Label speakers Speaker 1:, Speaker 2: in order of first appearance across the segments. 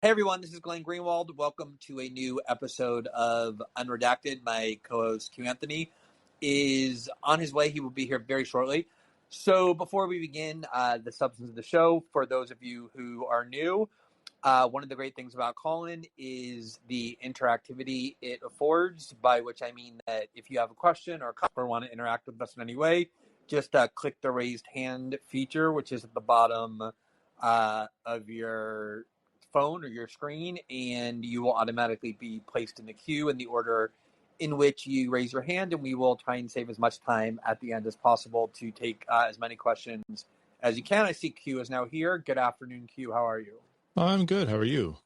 Speaker 1: Hey everyone, this is Glenn Greenwald. Welcome to a new episode of Unredacted. My co-host Q Anthony is on his way. He will be here very shortly. So before we begin the substance of the show, for those of you who are new, one of the great things about Callin is the interactivity it affords, by which I mean that if you have a question or want to interact with us in any way, just click the raised hand feature, which is at the bottom of your phone or your screen, and you will automatically be placed in the queue in the order in which you raise your hand, and we will try and save as much time at the end as possible to take as many questions as you can. I see Q is now here. Good afternoon, Q. How are you?
Speaker 2: I'm good. How are you?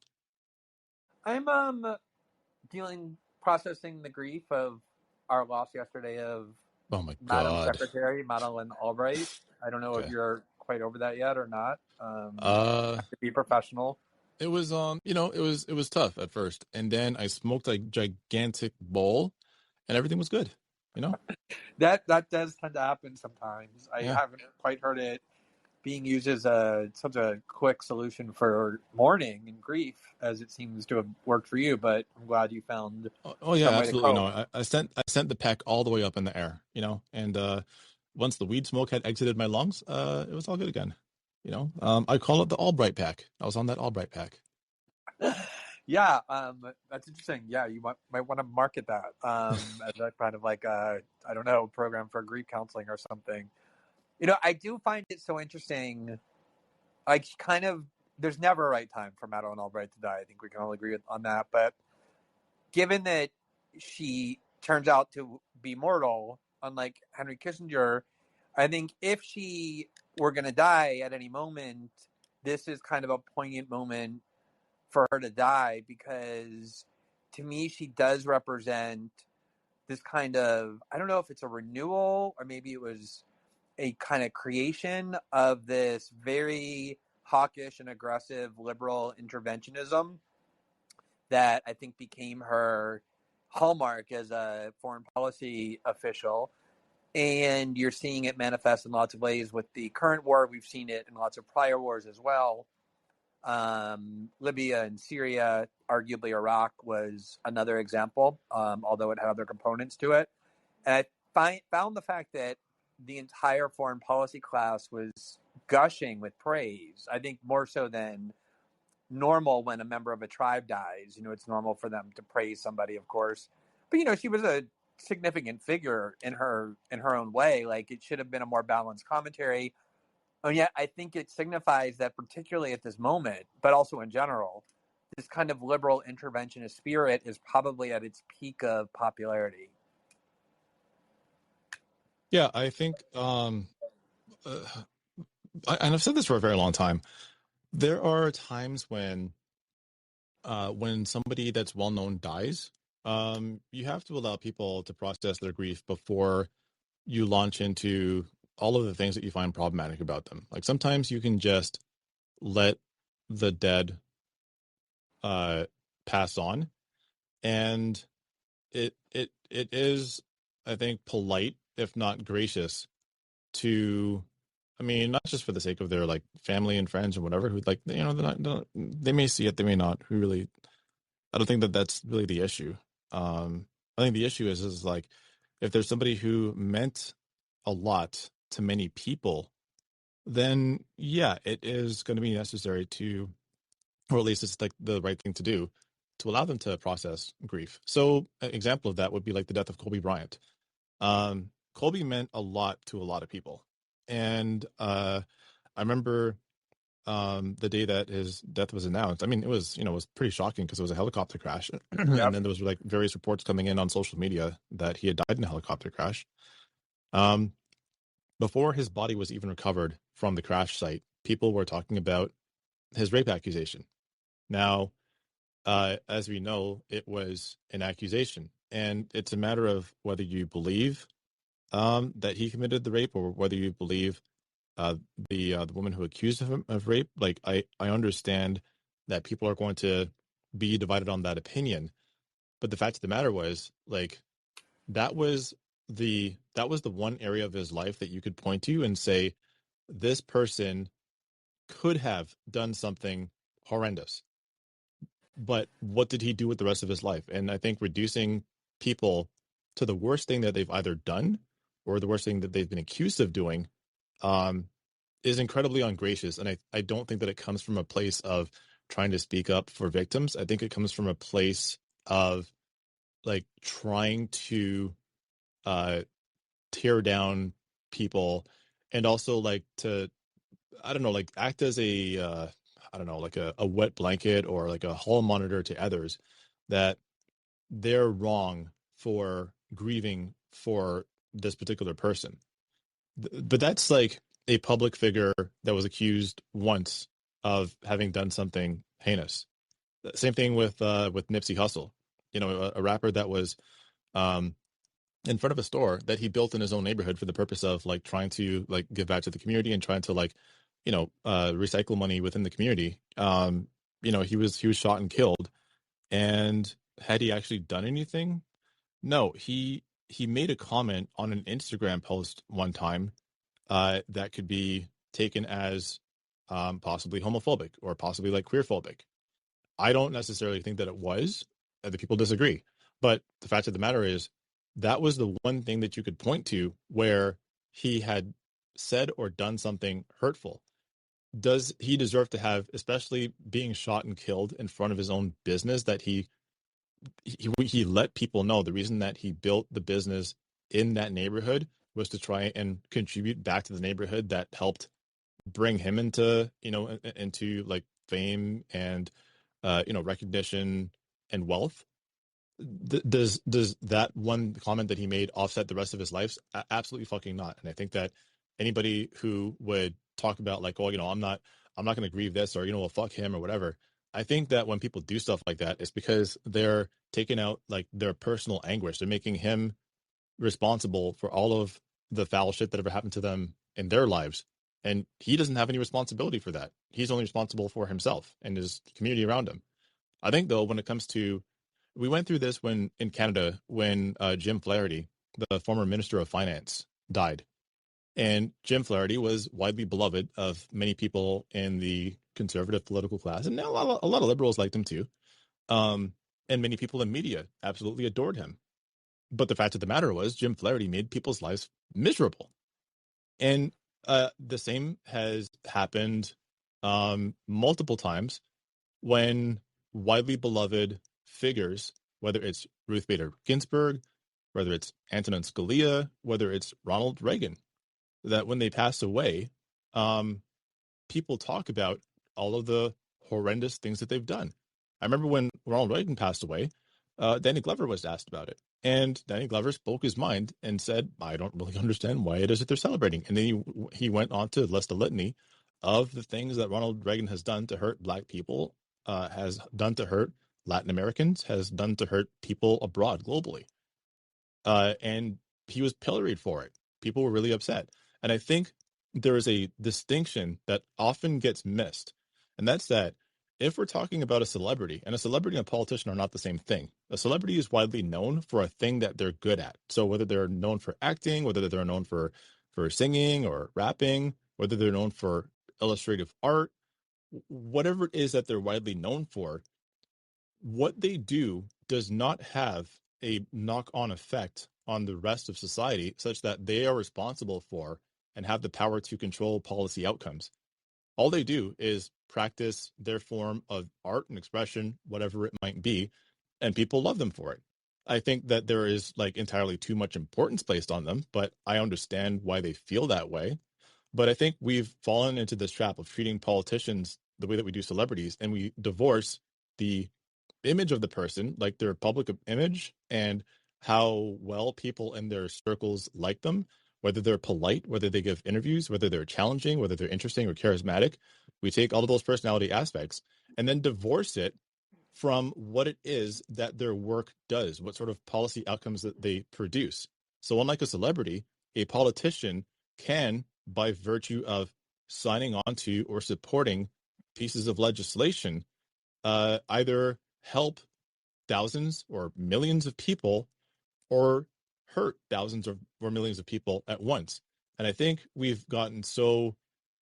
Speaker 1: I'm processing the grief of our loss yesterday of
Speaker 2: Oh my
Speaker 1: Madam
Speaker 2: God.
Speaker 1: Secretary Madeleine Albright. I don't know if
Speaker 2: Okay.
Speaker 1: you're quite over that yet or not.
Speaker 2: Uh,
Speaker 1: To be professional.
Speaker 2: it was it was tough at first, and then I smoked a gigantic bowl, and everything was good. You know?
Speaker 1: That does tend to happen sometimes. I
Speaker 2: Yeah.
Speaker 1: haven't quite heard it being used as such a quick solution for mourning and grief as it seems to have worked for you. But I'm glad you found
Speaker 2: Oh yeah,
Speaker 1: some way to
Speaker 2: absolutely. No,
Speaker 1: cope.
Speaker 2: I sent the pack all the way up in the air. And once the weed smoke had exited my lungs, it was all good again. I call it the Albright pack. I was on that Albright pack.
Speaker 1: Yeah, that's interesting. Yeah, you might want to market that as a kind of like I don't know, program for grief counseling or something. I do find it so interesting. Like, kind of, there's never a right time for Madeleine Albright to die. I think we can all agree on that. But given that she turns out to be mortal, unlike Henry Kissinger, I think if she were going to die at any moment, this is kind of a poignant moment for her to die, because to me she does represent this kind of, I don't know if it's a renewal or maybe it was a kind of creation of this very hawkish and aggressive liberal interventionism that I think became her hallmark as a foreign policy official. And you're seeing it manifest in lots of ways with the current war. We've seen it in lots of prior wars as well. Libya and Syria, arguably Iraq was another example, although it had other components to it. And I found the fact that the entire foreign policy class was gushing with praise. I think more so than normal when a member of a tribe dies. It's normal for them to praise somebody, of course. But she was a significant figure in her own way. Like, it should have been a more balanced commentary. And yet I think it signifies that, particularly at this moment, but also in general, this kind of liberal interventionist spirit is probably at its peak of popularity.
Speaker 2: Yeah, I think. And I've said this for a very long time. There are times when somebody that's well known dies, you have to allow people to process their grief before you launch into all of the things that you find problematic about them. Like sometimes you can just let the dead pass on, and it is, I think, polite, if not gracious, to, I mean, not just for the sake of their like family and friends or whatever, who like, they may see it, they may not. Who really, I don't think that that's really the issue. I think the issue is like, if there's somebody who meant a lot to many people, then yeah, it is going to be necessary to, or at least it's like the right thing to do, to allow them to process grief. So an example of that would be like the death of Kobe Bryant. Kobe meant a lot to a lot of people. And I remember the day that his death was announced. I mean, it was pretty shocking because it was a helicopter crash. And
Speaker 1: Yep.
Speaker 2: then there was like various reports coming in on social media that he had died in a helicopter crash. Um, Before his body was even recovered from the crash site, people were talking about his rape accusation. Now, as we know, it was an accusation, and it's a matter of whether you believe that he committed the rape or whether you believe uh, the woman who accused him of rape. Like, I understand that people are going to be divided on that opinion, but the fact of the matter was, like, that was the one area of his life that you could point to and say, this person could have done something horrendous. but what did he do with the rest of his life? And I think reducing people to the worst thing that they've either done or the worst thing that they've been accused of doing um, is incredibly ungracious. And I don't think that it comes from a place of trying to speak up for victims. I think it comes from a place of like trying to uh, tear down people and also like to, I don't know, like act as a, I don't know, like a wet blanket or like a hall monitor to others that they're wrong for grieving for this particular person. But that's like a public figure that was accused once of having done something heinous. Same thing with Nipsey Hussle, you know, a rapper that was um, in front of a store that he built in his own neighborhood for the purpose of like trying to like give back to the community and trying to like, you know, recycle money within the community. You know, he was shot and killed. And had he actually done anything? No, he made a comment on an Instagram post one time that could be taken as possibly homophobic or possibly like queerphobic. I don't necessarily think that it was. The people disagree. But the fact of the matter is, that was the one thing that you could point to where he had said or done something hurtful. Does he deserve to have, especially being shot and killed in front of his own business, that he let people know the reason that he built the business in that neighborhood was to try and contribute back to the neighborhood that helped bring him into, you know, into like fame and you know, recognition and wealth. Does that one comment that he made offset the rest of his life? Absolutely fucking not. And I think that anybody who would talk about like, oh, you know, I'm not going to grieve this, or you know, well, fuck him or whatever. I think that when people do stuff like that, it's because they're taking out like their personal anguish. They're making him responsible for all of the foul shit that ever happened to them in their lives. And he doesn't have any responsibility for that. He's only responsible for himself and his community around him. I think, though, when it comes to, we went through this when in Canada when Jim Flaherty, the former Minister of Finance, died. And Jim Flaherty was widely beloved of many people in the conservative political class, and a lot of liberals liked him too. And many people in media absolutely adored him. But the fact of the matter was, Jim Flaherty made people's lives miserable. And the same has happened multiple times when widely beloved figures, whether it's Ruth Bader Ginsburg, whether it's Antonin Scalia, whether it's Ronald Reagan, that when they pass away, um, people talk about all of the horrendous things that they've done. I remember when Ronald Reagan passed away, Danny Glover was asked about it. And Danny Glover spoke his mind and said, I don't really understand why it is that they're celebrating. And then he went on to list a litany of the things that Ronald Reagan has done to hurt Black people, has done to hurt Latin Americans, has done to hurt people abroad globally. And he was pilloried for it. People were really upset. And I think there is a distinction that often gets missed. And that's that if we're talking about a celebrity, and a celebrity and a politician are not the same thing. A celebrity is widely known for a thing that they're good at. So whether they're known for acting, whether they're known for singing or rapping, whether they're known for illustrative art, whatever it is that they're widely known for, what they do does not have a knock-on effect on the rest of society such that they are responsible for and have the power to control policy outcomes. All they do is practice their form of art and expression, whatever it might be, and people love them for it. I think that there is like entirely too much importance placed on them, but I understand why they feel that way. But I think we've fallen into this trap of treating politicians the way that we do celebrities, and we divorce the image of the person, like their public image and how well people in their circles like them, whether they're polite, whether they give interviews, whether they're challenging, whether they're interesting or charismatic. We take all of those personality aspects and then divorce it from what it is that their work does, what sort of policy outcomes that they produce. So unlike a celebrity, a politician can, by virtue of signing on to or supporting pieces of legislation, either help thousands or millions of people or hurt thousands or millions of people at once. And I think we've gotten so,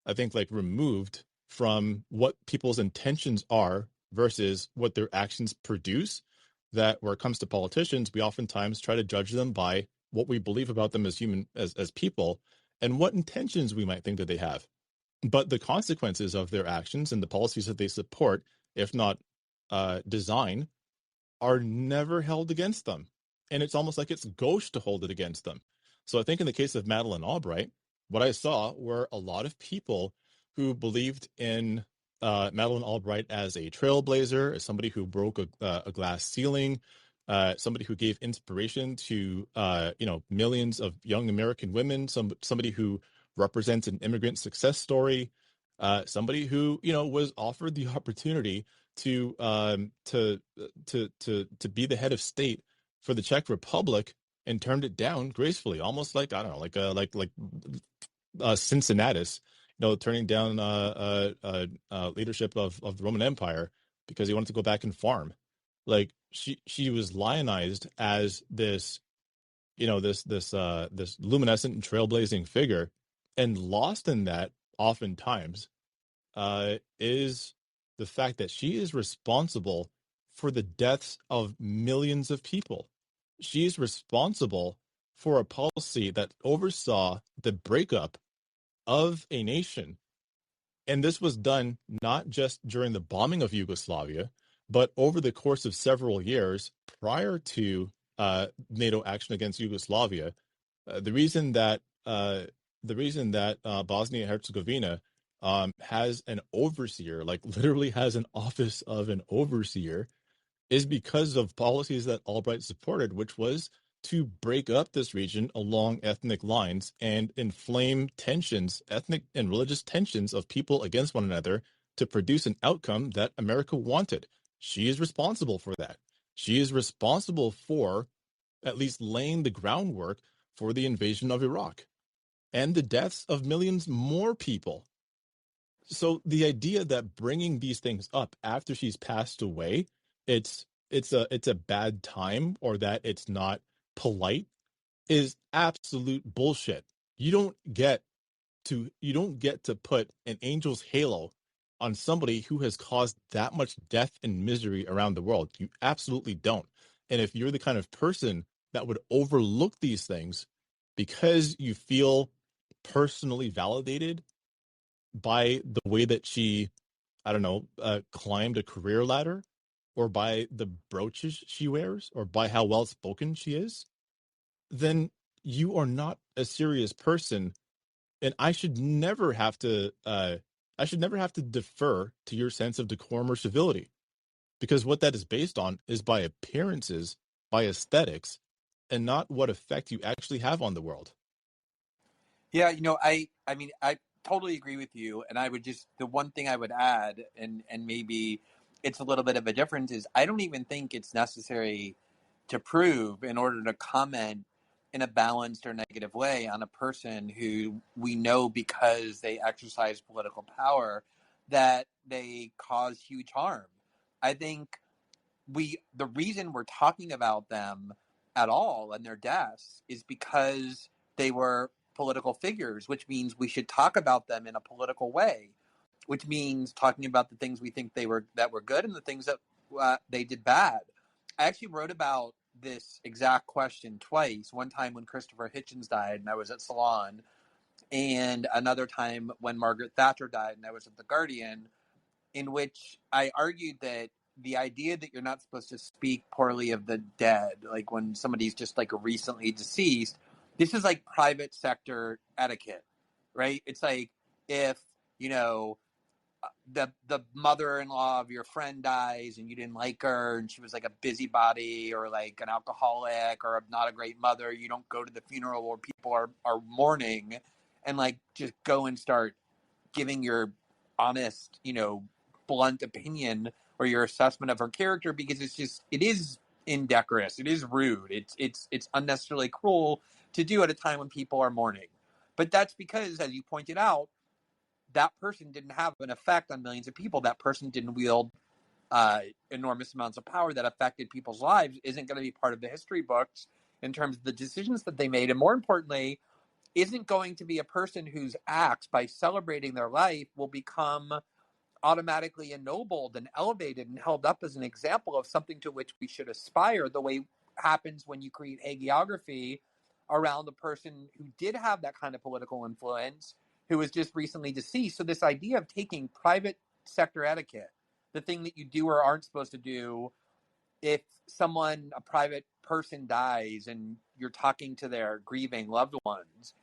Speaker 2: I think, like removed from what people's intentions are versus what their actions produce. That where it comes to politicians, we oftentimes try to judge them by what we believe about them as as people, and what intentions we might think that they have. But the consequences of their actions and the policies that they support, if not design, are never held against them. And it's almost like it's gauche to hold it against them. So I think in the case of Madeleine Albright, what I saw were a lot of people who believed in Madeleine Albright as a trailblazer, as somebody who broke a glass ceiling, somebody who gave inspiration to millions of young American women, somebody who represents an immigrant success story, somebody who was offered the opportunity to be the head of state for the Czech Republic and turned it down gracefully, almost like I don't know, like Cincinnatus, turning down leadership of the Roman Empire because he wanted to go back and farm. Like she was lionized as this, this luminescent and trailblazing figure, and lost in that oftentimes is the fact that she is responsible for the deaths of millions of people. She is responsible for a policy that oversaw the breakup of a nation. And this was done not just during the bombing of Yugoslavia, but over the course of several years prior to NATO action against Yugoslavia. The reason that Bosnia and Herzegovina has an overseer, like literally has an office of an overseer, is because of policies that Albright supported, which was to break up this region along ethnic lines and inflame tensions, ethnic and religious tensions of people against one another to produce an outcome that America wanted. She is responsible for that. She is responsible for at least laying the groundwork for the invasion of Iraq and the deaths of millions more people. So the idea that bringing these things up after she's passed away, it's a bad time, or that it's not polite, is absolute bullshit. You don't get to put an angel's halo on somebody who has caused that much death and misery around the world. You absolutely don't. And if you're the kind of person that would overlook these things because you feel personally validated by the way that she, I don't know, climbed a career ladder, or by the brooches she wears, or by how well spoken she is, then you are not a serious person. And I should never have to defer to your sense of decorum or civility, because what that is based on is by appearances, by aesthetics, and not what effect you actually have on the world.
Speaker 1: Yeah, I mean, I totally agree with you, and I would just the one thing I would add, and maybe it's a little bit of a difference, is I don't even think it's necessary to prove in order to comment in a balanced or negative way on a person who we know because they exercise political power that they cause huge harm. I think the reason we're talking about them at all and their deaths is because they were political figures, which means we should talk about them in a political way, which means talking about the things we think that were good and the things that they did bad. I actually wrote about this exact question twice. One time when Christopher Hitchens died and I was at Salon, and another time when Margaret Thatcher died and I was at The Guardian, in which I argued that the idea that you're not supposed to speak poorly of the dead, like when somebody's just like recently deceased, this is like private sector etiquette, right? It's like if, you know, the mother-in-law of your friend dies and you didn't like her and she was like a busybody or like an alcoholic or not a great mother, you don't go to the funeral where people are mourning and like just go and start giving your honest, blunt opinion or your assessment of her character, because it is indecorous, it is rude, it's unnecessarily cruel to do at a time when people are mourning. But that's because, as you pointed out, that person didn't have an effect on millions of people. That person didn't wield enormous amounts of power that affected people's lives, isn't going to be part of the history books in terms of the decisions that they made. And more importantly, isn't going to be a person whose acts, by celebrating their life, will become automatically ennobled and elevated and held up as an example of something to which we should aspire, the way happens when you create hagiography around a person who did have that kind of political influence, who was just recently deceased. So this idea of taking private sector etiquette, the thing that you do or aren't supposed to do if someone, a private person dies and you're talking to their grieving loved ones,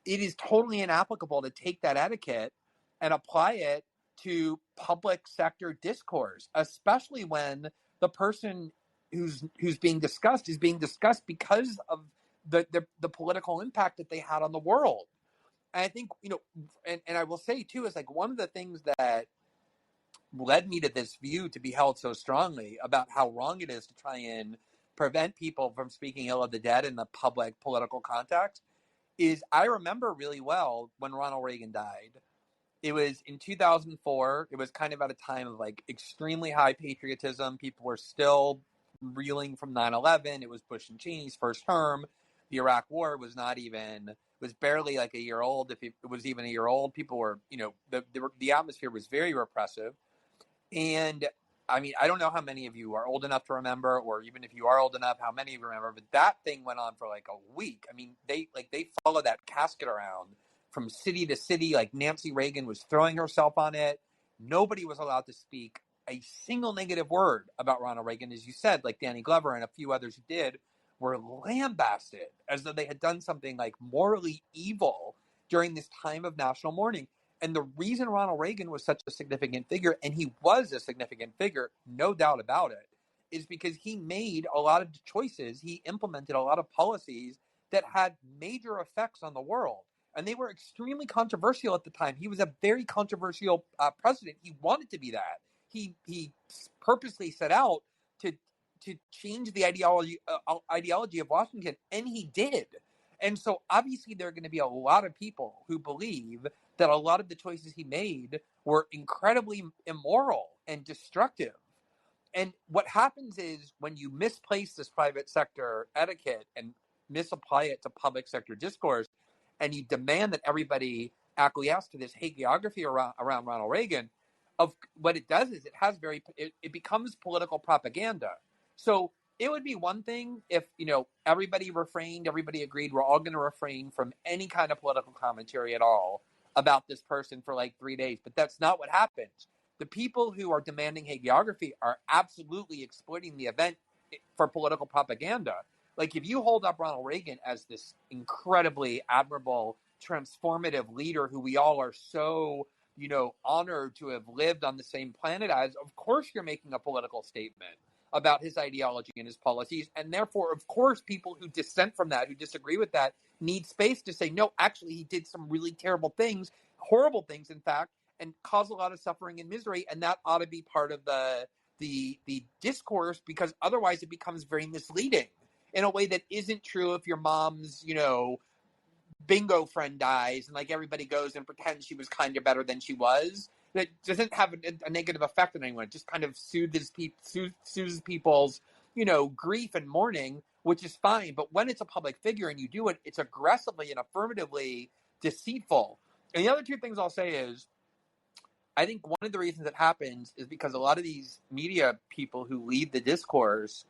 Speaker 1: it is totally inapplicable to take that etiquette and apply it to public sector discourse, especially when the person who's being discussed is being discussed because of the political impact that they had on the world. And I think, and I will say too, is like one of the things that led me to this view to be held so strongly about how wrong it is to try and prevent people from speaking ill of the dead in the public political context is I remember really well when Ronald Reagan died. It was in 2004. It was kind of at a time of like extremely high patriotism. People were still reeling from 9/11. It was Bush and Cheney's first term. The Iraq War was barely like a year old. If it was even a year old, people were, the atmosphere was very repressive. And I mean, I don't know how many of you are old enough to remember, or even if you are old enough, how many of you remember, but that thing went on for like a week. I mean, they followed that casket around from city to city. Like Nancy Reagan was throwing herself on it. Nobody was allowed to speak a single negative word about Ronald Reagan. As you said, like Danny Glover and a few others who did were lambasted as though they had done something like morally evil during this time of national mourning. And the reason Ronald Reagan was such a significant figure, and he was a significant figure, no doubt about it, is because he made a lot of choices. He implemented a lot of policies that had major effects on the world. And they were extremely controversial at the time. He was a very controversial president. He wanted to be that. He purposely set out to change the ideology of Washington, and he did. And so obviously there are going to be a lot of people who believe that a lot of the choices he made were incredibly immoral and destructive. And what happens is when you misplace this private sector etiquette and misapply it to public sector discourse, and you demand that everybody acquiesce to this hagiography around Ronald Reagan, of what it does is it becomes political propaganda. So it would be one thing if, everybody agreed we're all going to refrain from any kind of political commentary at all about this person for like 3 days. But that's not what happens. The people who are demanding hagiography are absolutely exploiting the event for political propaganda. Like if you hold up Ronald Reagan as this incredibly admirable, transformative leader who we all are so, honored to have lived on the same planet as, of course you're making a political statement about his ideology and his policies. And therefore, of course, people who dissent from that, who disagree with that, need space to say, no, actually, he did some really terrible things, horrible things, in fact, and caused a lot of suffering and misery. And that ought to be part of the discourse, because otherwise it becomes very misleading in a way that isn't true if your mom's, bingo friend dies and like everybody goes and pretends she was kind of better than she was. That doesn't have a negative effect on anyone. It just kind of soothes people's, grief and mourning, which is fine. But when it's a public figure and you do it, it's aggressively and affirmatively deceitful. And the other two things I'll say is, I think one of the reasons it happens is because a lot of these media people who lead the discourse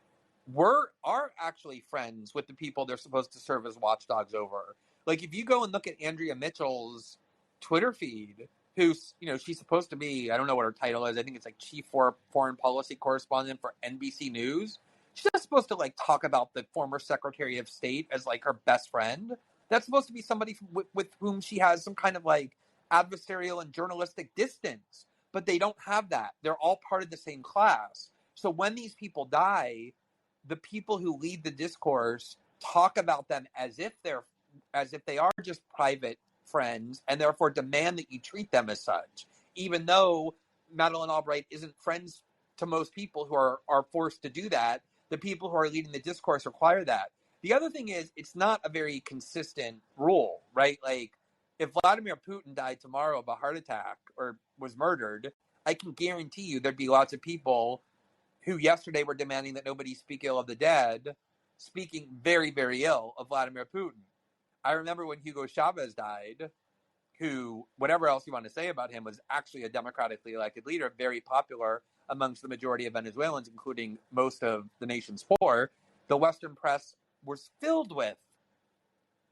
Speaker 1: are actually friends with the people they're supposed to serve as watchdogs over. Like if you go and look at Andrea Mitchell's Twitter feed, who's, she's supposed to be, I don't know what her title is. I think it's like chief foreign policy correspondent for NBC News. She's not supposed to like talk about the former Secretary of State as like her best friend. That's supposed to be somebody with whom she has some kind of like adversarial and journalistic distance. But they don't have that. They're all part of the same class. So when these people die, the people who lead the discourse talk about them as if they are just private friends, and therefore demand that you treat them as such, even though Madeleine Albright isn't friends to most people who are forced to do that. The people who are leading the discourse require that. The other thing is, it's not a very consistent rule, right? Like, if Vladimir Putin died tomorrow of a heart attack or was murdered, I can guarantee you there'd be lots of people who yesterday were demanding that nobody speak ill of the dead, speaking very, very ill of Vladimir Putin. I remember when Hugo Chavez died, who, whatever else you want to say about him, was actually a democratically elected leader, very popular amongst the majority of Venezuelans, including most of the nation's poor, the Western press was filled with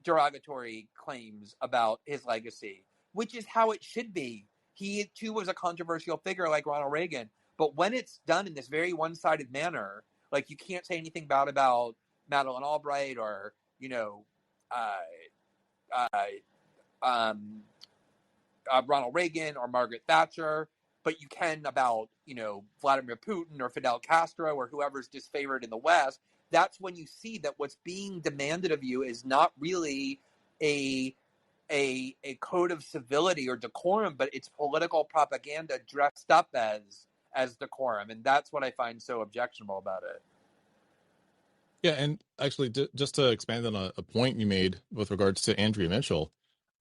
Speaker 1: derogatory claims about his legacy, which is how it should be. He, too, was a controversial figure like Ronald Reagan. But when it's done in this very one-sided manner, like you can't say anything bad about Madeleine Albright or, uh, um, Ronald Reagan or Margaret Thatcher, but you can about, Vladimir Putin or Fidel Castro or whoever's disfavored in the West. That's when you see that what's being demanded of you is not really a code of civility or decorum, but it's political propaganda dressed up as decorum, and that's what I find so objectionable about it.
Speaker 2: Yeah, and actually, just to expand on a point you made with regards to Andrea Mitchell,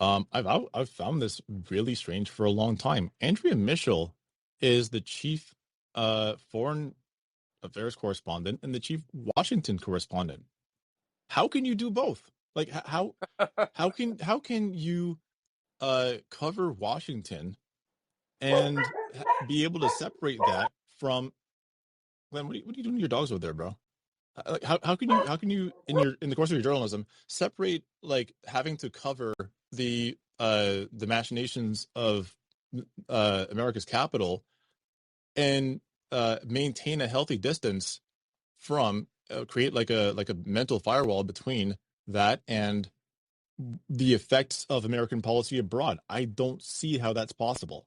Speaker 2: I've found this really strange for a long time. Andrea Mitchell is the chief foreign affairs correspondent and the chief Washington correspondent. How can you do both? Like how can you cover Washington and be able to separate that from Glenn? What are you doing to your dogs over there, bro? Like how can you in the course of your journalism separate like having to cover the machinations of America's capital and maintain a healthy distance from create like a mental firewall between that and the effects of American policy abroad? I don't see how that's possible,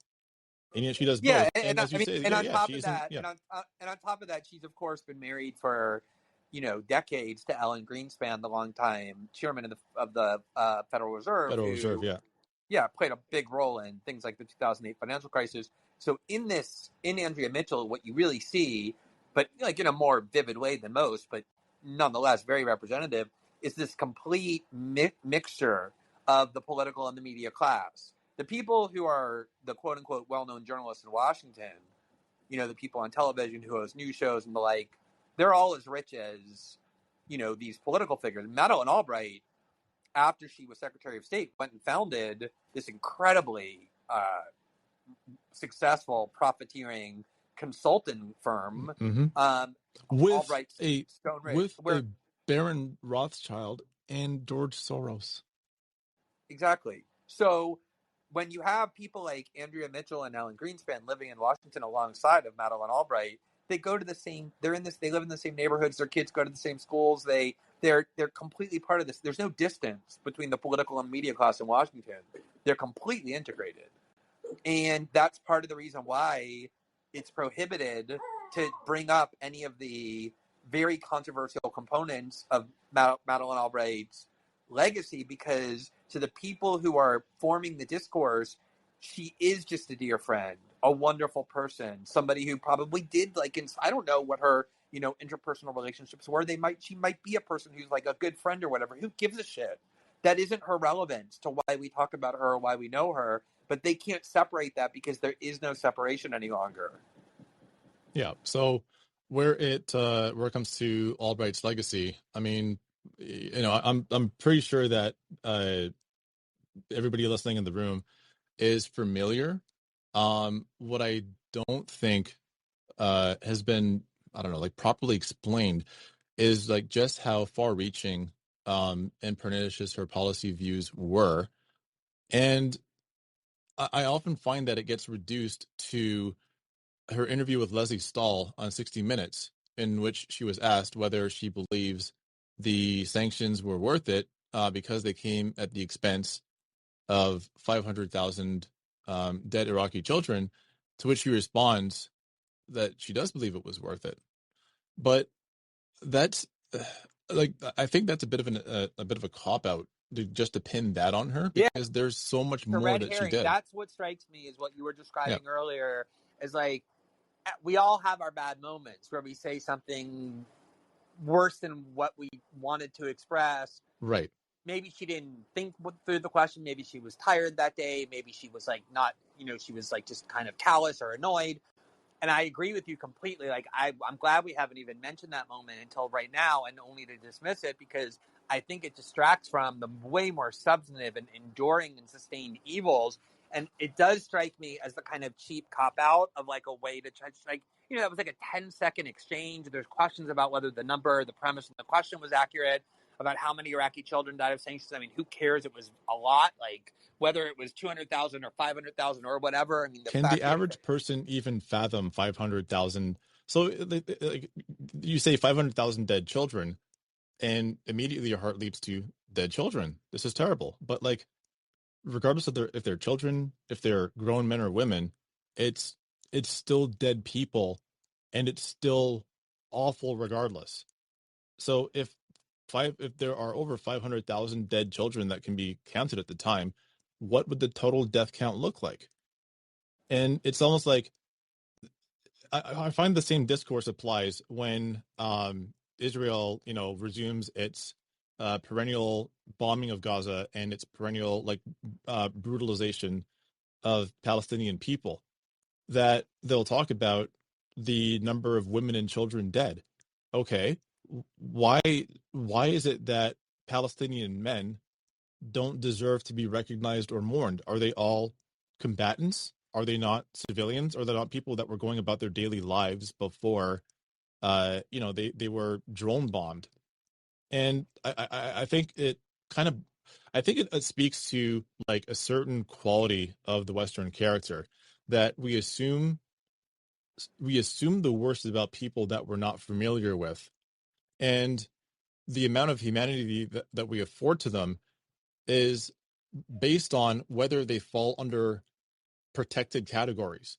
Speaker 2: and yet she does
Speaker 1: Yeah,
Speaker 2: both. And as you say,
Speaker 1: and on
Speaker 2: yeah,
Speaker 1: top
Speaker 2: she
Speaker 1: of
Speaker 2: isn't.
Speaker 1: that,
Speaker 2: Yeah,
Speaker 1: and on top of that, she's of course been married for, decades to Alan Greenspan, the longtime chairman of the Federal Reserve,
Speaker 2: Federal Reserve.
Speaker 1: who,
Speaker 2: Yeah,
Speaker 1: played a big role in things like the 2008 financial crisis. So in Andrea Mitchell, what you really see, but like in a more vivid way than most, but nonetheless very representative, is this complete mixture of the political and the media class. The people who are the quote unquote well-known journalists in Washington, the people on television who host news shows and the like, they're all as rich as, these political figures. Madeleine Albright, after she was Secretary of State, went and founded this incredibly successful profiteering consulting firm,
Speaker 2: mm-hmm. with
Speaker 1: Albright
Speaker 2: a
Speaker 1: Stone Ridge,
Speaker 2: with
Speaker 1: where
Speaker 2: a Baron Rothschild and George Soros.
Speaker 1: exactly. So when you have people like Andrea Mitchell and Alan Greenspan living in Washington alongside of Madeleine Albright, they go to the same. They live in the same neighborhoods. Their kids go to the same schools. They're completely part of this. There's no distance between the political and media class in Washington. They're completely integrated, and that's part of the reason why it's prohibited to bring up any of the very controversial components of Madeleine Albright's legacy, because to the people who are forming the discourse, she is just a dear friend, a wonderful person, somebody who probably did I don't know what her interpersonal relationships were. She might be a person who's like a good friend or whatever. Who gives a shit? That isn't her relevance to why we talk about her or why we know her. But they can't separate that because there is no separation any longer.
Speaker 2: Yeah. So where it comes to Albright's legacy, I mean, I'm pretty sure that everybody listening in the room is familiar. What I don't think has been, I don't know, like properly explained is like just how far-reaching and pernicious her policy views were. And I often find that it gets reduced to her interview with Leslie Stahl on 60 Minutes, in which she was asked whether she believes the sanctions were worth it because they came at the expense of 500,000 dead Iraqi children, to which she responds that she does believe it was worth it. But that's like, I think that's a bit of a cop out just to pin that on her,
Speaker 1: Yeah,
Speaker 2: because there's so much
Speaker 1: it's a
Speaker 2: more
Speaker 1: red
Speaker 2: that she
Speaker 1: herring.
Speaker 2: did.
Speaker 1: That's what strikes me is what you were
Speaker 2: Yeah,
Speaker 1: describing earlier. Is like we all have our bad moments where we say something worse than what we wanted to express.
Speaker 2: right.
Speaker 1: Maybe she didn't think through the question. Maybe she was tired that day. Maybe she was like not, she was like just kind of callous or annoyed. And I agree with you completely. Like, I'm glad we haven't even mentioned that moment until right now, and only to dismiss it, because I think it distracts from the way more substantive and enduring and sustained evils. And it does strike me as the kind of cheap cop out of like a way to try, like, that was like a 10-second exchange. There's questions about whether the number, the premise of the question was accurate, about how many Iraqi children died of sanctions. I mean, who cares? It was a lot. Like, whether it was 200,000 or 500,000 or whatever. I mean, the
Speaker 2: Can the
Speaker 1: fact is,
Speaker 2: average person even fathom 500,000? So like, you say 500,000 dead children, and immediately your heart leaps to dead children. This is terrible. But like, regardless of if they're children, if they're grown men or women, it's still dead people, and it's still awful regardless. So if there are over 500,000 dead children that can be counted at the time, what would the total death count look like? And it's almost like I find the same discourse applies when Israel, resumes its perennial bombing of Gaza and its perennial brutalization of Palestinian people. That they'll talk about the number of women and children dead. Okay, why is it that Palestinian men don't deserve to be recognized or mourned? Are they all combatants? Are they not civilians? Are they not people that were going about their daily lives before, they were drone bombed? And I think it kind of, I think it speaks to like a certain quality of the Western character that we assume the worst about people that we're not familiar with, and the amount of humanity that we afford to them is based on whether they fall under protected categories.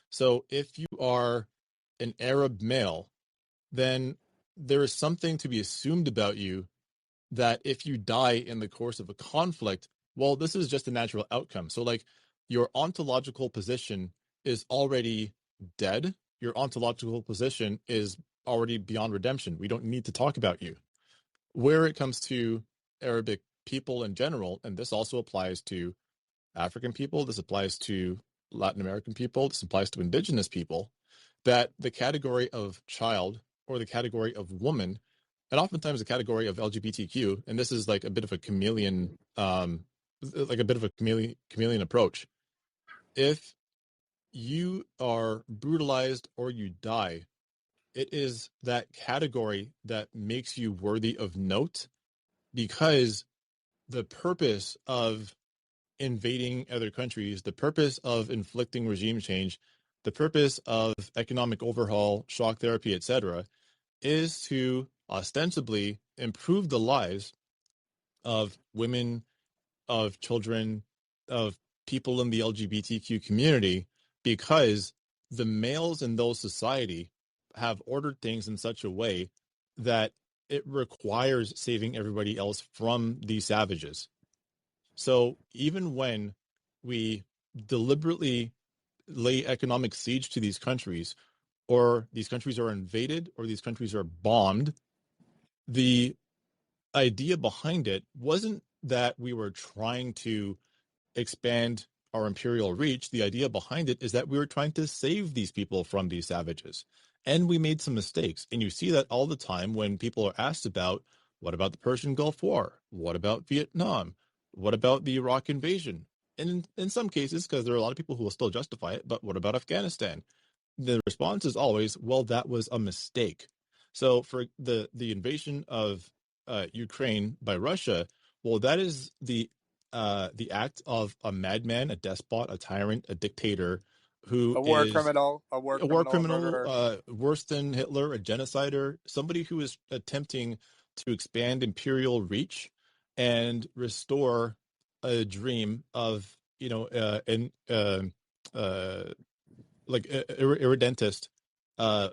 Speaker 2: So if you are an Arab male, then there is something to be assumed about you that if you die in the course of a conflict, well, this is just a natural outcome. So, like, your ontological position is already dead. Your ontological position is already beyond redemption. We don't need to talk about you. Where it comes to Arabic people in general, and this also applies to African people, this applies to Latin American people, this applies to indigenous people, that the category of child or the category of woman, and oftentimes the category of LGBTQ, and this is like a bit of a chameleon, chameleon approach. If you are brutalized or you die, it is that category that makes you worthy of note, because the purpose of invading other countries, the purpose of inflicting regime change, the purpose of economic overhaul, shock therapy, etc., is to ostensibly improve the lives of women, of children, of people in the LGBTQ community, because the males in those society have ordered things in such a way that it requires saving everybody else from these savages. So even when we deliberately lay economic siege to these countries, or these countries are invaded, or these countries are bombed, the idea behind it wasn't that we were trying to expand our imperial reach. The idea behind it is that we were trying to save these people from these savages. And we made some mistakes. And you see that all the time when people are asked about, what about the Persian Gulf War? What about Vietnam? What about the Iraq invasion? And in some cases, because there are a lot of people who will still justify it, but what about Afghanistan? The response is always, well, that was a mistake. So for the invasion of Ukraine by Russia, well, that is the act of a madman, a despot, a tyrant, a dictator who
Speaker 1: a war
Speaker 2: is
Speaker 1: criminal,
Speaker 2: a war
Speaker 1: a
Speaker 2: criminal,
Speaker 1: murderer.
Speaker 2: worse than Hitler, a genocider, somebody who is attempting to expand imperial reach and restore a dream of, uh, like irredentist uh,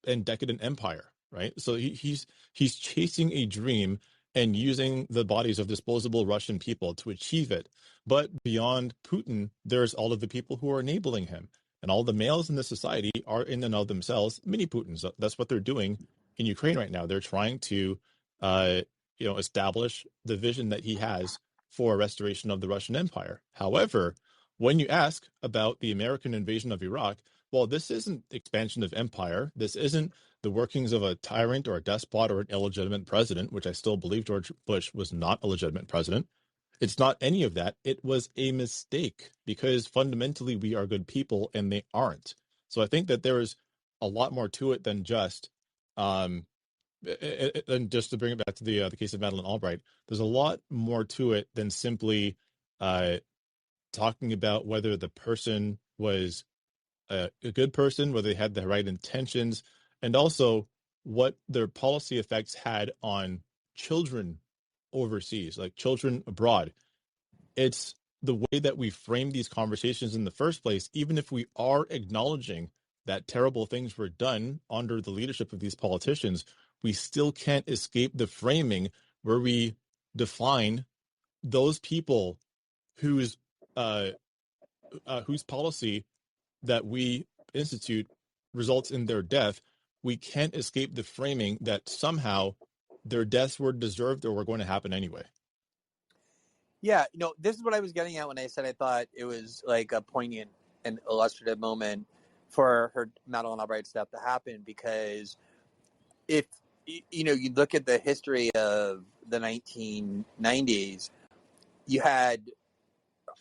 Speaker 2: and decadent empire, right? So he's chasing a dream and using the bodies of disposable Russian people to achieve it. But beyond Putin, there's all of the people who are enabling him, and all the males in the society are in and of themselves mini Putins. That's what they're doing in Ukraine right now. They're trying to, uh, establish the vision that he has for a restoration of the Russian Empire. However, when you ask about the American invasion of Iraq, well, this isn't expansion of empire. This isn't the workings of a tyrant or a despot or an illegitimate president, which I still believe George Bush was not a legitimate president. It's not any of that. It was a mistake because fundamentally we are good people and they aren't. So I think that there is a lot more to it than just, and just to bring it back to the case of Madeleine Albright, there's a lot more to it than simply uh, talking about whether the person was a good person, whether they had the right intentions, and also what their policy effects had on children overseas, like children abroad. It's the way that we frame these conversations in the first place, even if we are acknowledging that terrible things were done under the leadership of these politicians, we still can't escape the framing where we define those people whose uh, whose policy that we institute results in their death. We can't escape the framing that somehow their deaths were deserved or were going to happen anyway.
Speaker 1: Yeah, this is what I was getting at when I said I thought it was like a poignant and illustrative moment for her Madeleine Albright's death to happen, because if you look at the history of the 1990s, you had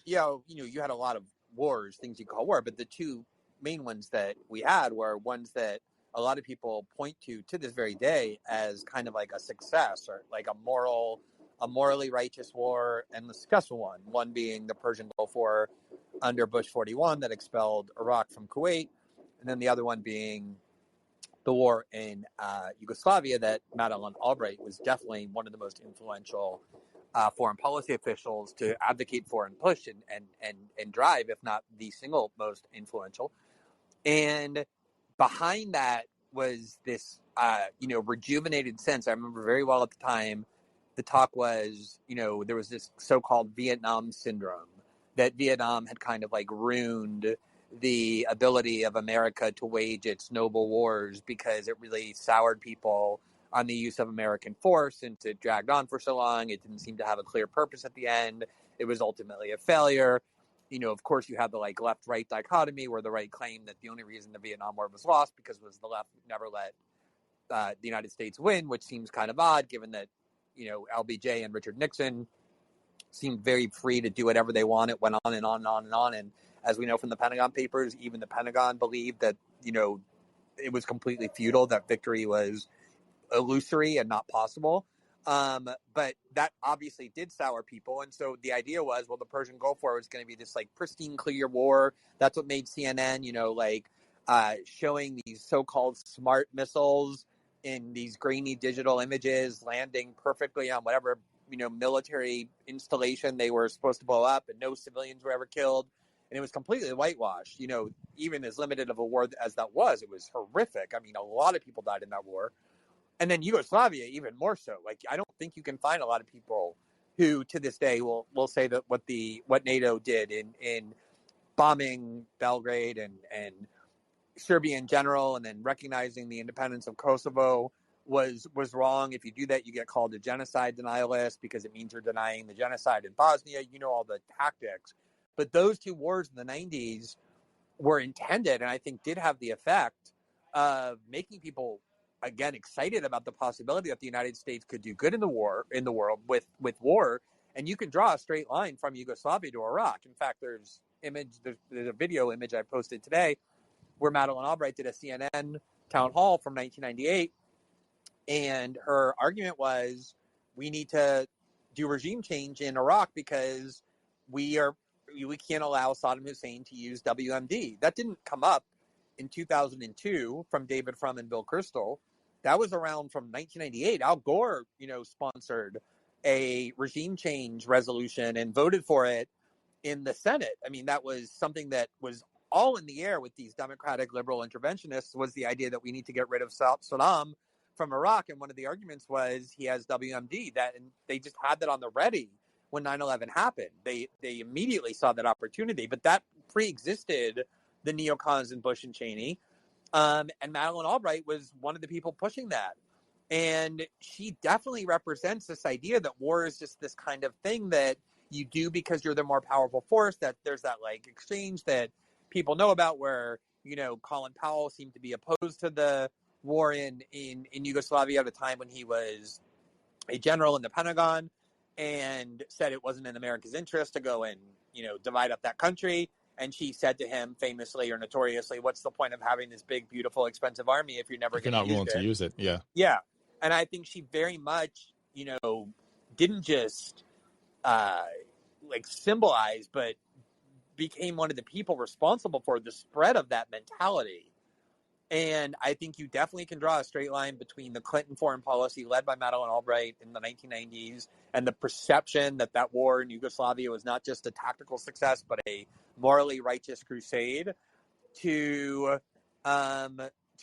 Speaker 1: you had a lot of wars, things you call war, but the two main ones that we had were ones that a lot of people point to this very day as kind of like a success or like a morally righteous war and the successful one being the Persian Gulf War under Bush 41 that expelled Iraq from Kuwait, and then the other one being the war in Yugoslavia that Madeleine Albright was definitely one of the most influential foreign policy officials to advocate for and push and drive, if not the single most influential. And behind that was this, rejuvenated sense. I remember very well at the time, the talk was, there was this so-called Vietnam syndrome, that Vietnam had kind of like ruined the ability of America to wage its noble wars because it really soured people on the use of American force, and it dragged on for so long. It didn't seem to have a clear purpose at the end. It was ultimately a failure. Of course, you have the like left-right dichotomy, where the right claimed that the only reason the Vietnam War was lost because was the left never let the United States win, which seems kind of odd given that LBJ and Richard Nixon seemed very free to do whatever they wanted. Went on and on and on and on. And as we know from the Pentagon Papers, even the Pentagon believed that it was completely futile, that victory was illusory and not possible. But that obviously did sour people. And so the idea was, well, the Persian Gulf War was going to be this like pristine, clear war. That's what made CNN, showing these so-called smart missiles in these grainy digital images landing perfectly on whatever, military installation they were supposed to blow up, and no civilians were ever killed. And it was completely whitewashed. Even as limited of a war as that was, it was horrific. I mean, a lot of people died in that war. And then Yugoslavia, even more so. Like, I don't think you can find a lot of people who, to this day, will say that what NATO did in bombing Belgrade and Serbia in general, and then recognizing the independence of Kosovo was wrong. If you do that, you get called a genocide denialist because it means you're denying the genocide in Bosnia. All the tactics. But those two wars in the 90s were intended, and I think did have the effect of making people again excited about the possibility that the United States could do good in the world with war. And you can draw a straight line from Yugoslavia to Iraq. In fact, there's a video image I posted today where Madeleine Albright did a CNN town hall from 1998, and her argument was, we need to do regime change in Iraq because we can't allow Saddam Hussein to use WMD. That didn't come up in 2002 from David Frum and Bill Kristol. That was around from 1998. Al Gore, sponsored a regime change resolution and voted for it in the Senate. I mean, that was something that was all in the air with these democratic liberal interventionists, was the idea that we need to get rid of Saddam from Iraq. And one of the arguments was he has WMD, and they just had that on the ready when 9/11 happened. They immediately saw that opportunity, but that pre-existed the neocons in Bush and Cheney. And Madeleine Albright was one of the people pushing that. And she definitely represents this idea that war is just this kind of thing that you do because you're the more powerful force, that there's that like exchange that people know about where, Colin Powell seemed to be opposed to the war in Yugoslavia at a time when he was a general in the Pentagon, and said it wasn't in America's interest to go and, divide up that country. And she said to him famously or notoriously, what's the point of having this big, beautiful, expensive army if you're never
Speaker 2: If you're
Speaker 1: going to
Speaker 2: not
Speaker 1: use
Speaker 2: willing to
Speaker 1: it?
Speaker 2: use it, yeah.
Speaker 1: Yeah. And I think she very much, didn't just symbolize, but became one of the people responsible for the spread of that mentality. And I think you definitely can draw a straight line between the Clinton foreign policy led by Madeleine Albright in the 1990s and the perception that that war in Yugoslavia was not just a tactical success, but a morally righteous crusade, to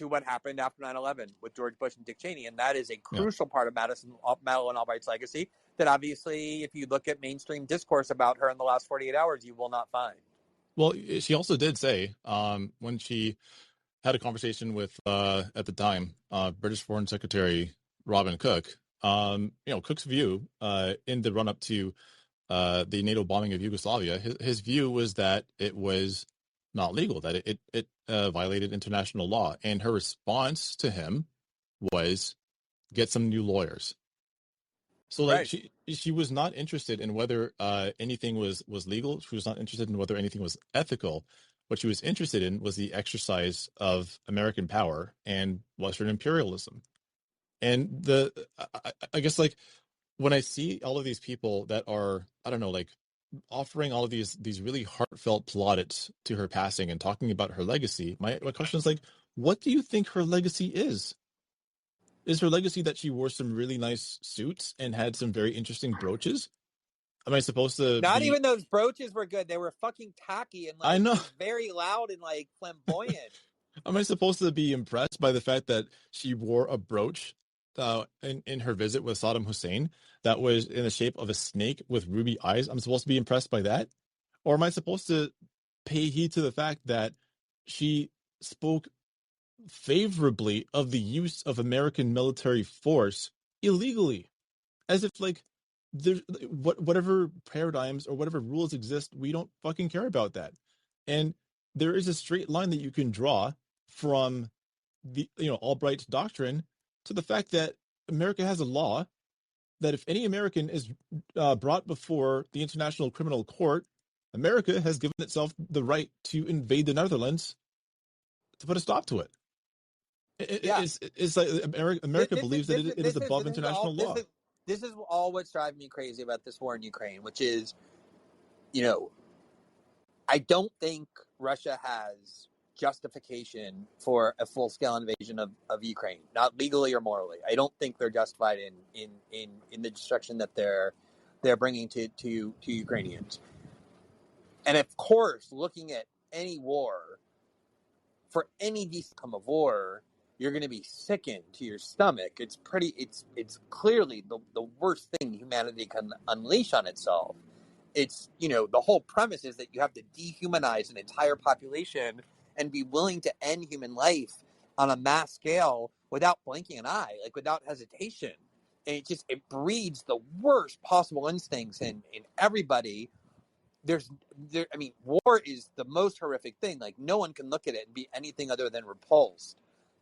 Speaker 1: what happened after 9/11 with George Bush and Dick Cheney. And that is a crucial part of Madeleine Albright's legacy that obviously, if you look at mainstream discourse about her in the last 48 hours, you will not find.
Speaker 2: Well, she also did say when she had a conversation with, at the time, British Foreign Secretary Robin Cook. Cook's view in the run-up to the NATO bombing of Yugoslavia, his view was that it was not legal, that it violated international law. And her response to him was, get some new lawyers. So,
Speaker 1: Right.
Speaker 2: she was not interested in whether anything was legal. She was not interested in whether anything was ethical. What she was interested in was the exercise of American power and Western imperialism. And I guess, when I see all of these people that are, I don't know, offering all of these really heartfelt plaudits to her passing and talking about her legacy, my question is what do you think her legacy is? Is her legacy that she wore some really nice suits and had some very interesting brooches? Am I supposed to
Speaker 1: Not
Speaker 2: be?
Speaker 1: even those brooches were good. They were fucking tacky and
Speaker 2: I know.
Speaker 1: just very loud and flamboyant.
Speaker 2: Am I supposed to be impressed by the fact that she wore a brooch in her visit with Saddam Hussein that was in the shape of a snake with ruby eyes? I'm supposed to be impressed by that? Or am I supposed to pay heed to the fact that she spoke favorably of the use of American military force illegally? As if there's whatever paradigms or whatever rules exist, we don't fucking care about that. And there is a straight line that you can draw from the Albright's doctrine to the fact that America has a law that if any American is brought before the International Criminal Court, America has given itself the right to invade the Netherlands to put a stop to it.
Speaker 1: Yeah.
Speaker 2: It's like America believes that it is above international law.
Speaker 1: This is all what's driving me crazy about this war in Ukraine, which is, I don't think Russia has justification for a full-scale invasion of Ukraine, not legally or morally. I don't think they're justified in the destruction that they're bringing to Ukrainians. And of course, looking at any war, for any decent outcome of war, you're going to be sickened to your stomach. It's clearly the worst thing humanity can unleash on itself. It's, the whole premise is that you have to dehumanize an entire population and be willing to end human life on a mass scale without blinking an eye, without hesitation. And it breeds the worst possible instincts in everybody. War is the most horrific thing. No one can look at it and be anything other than repulsed.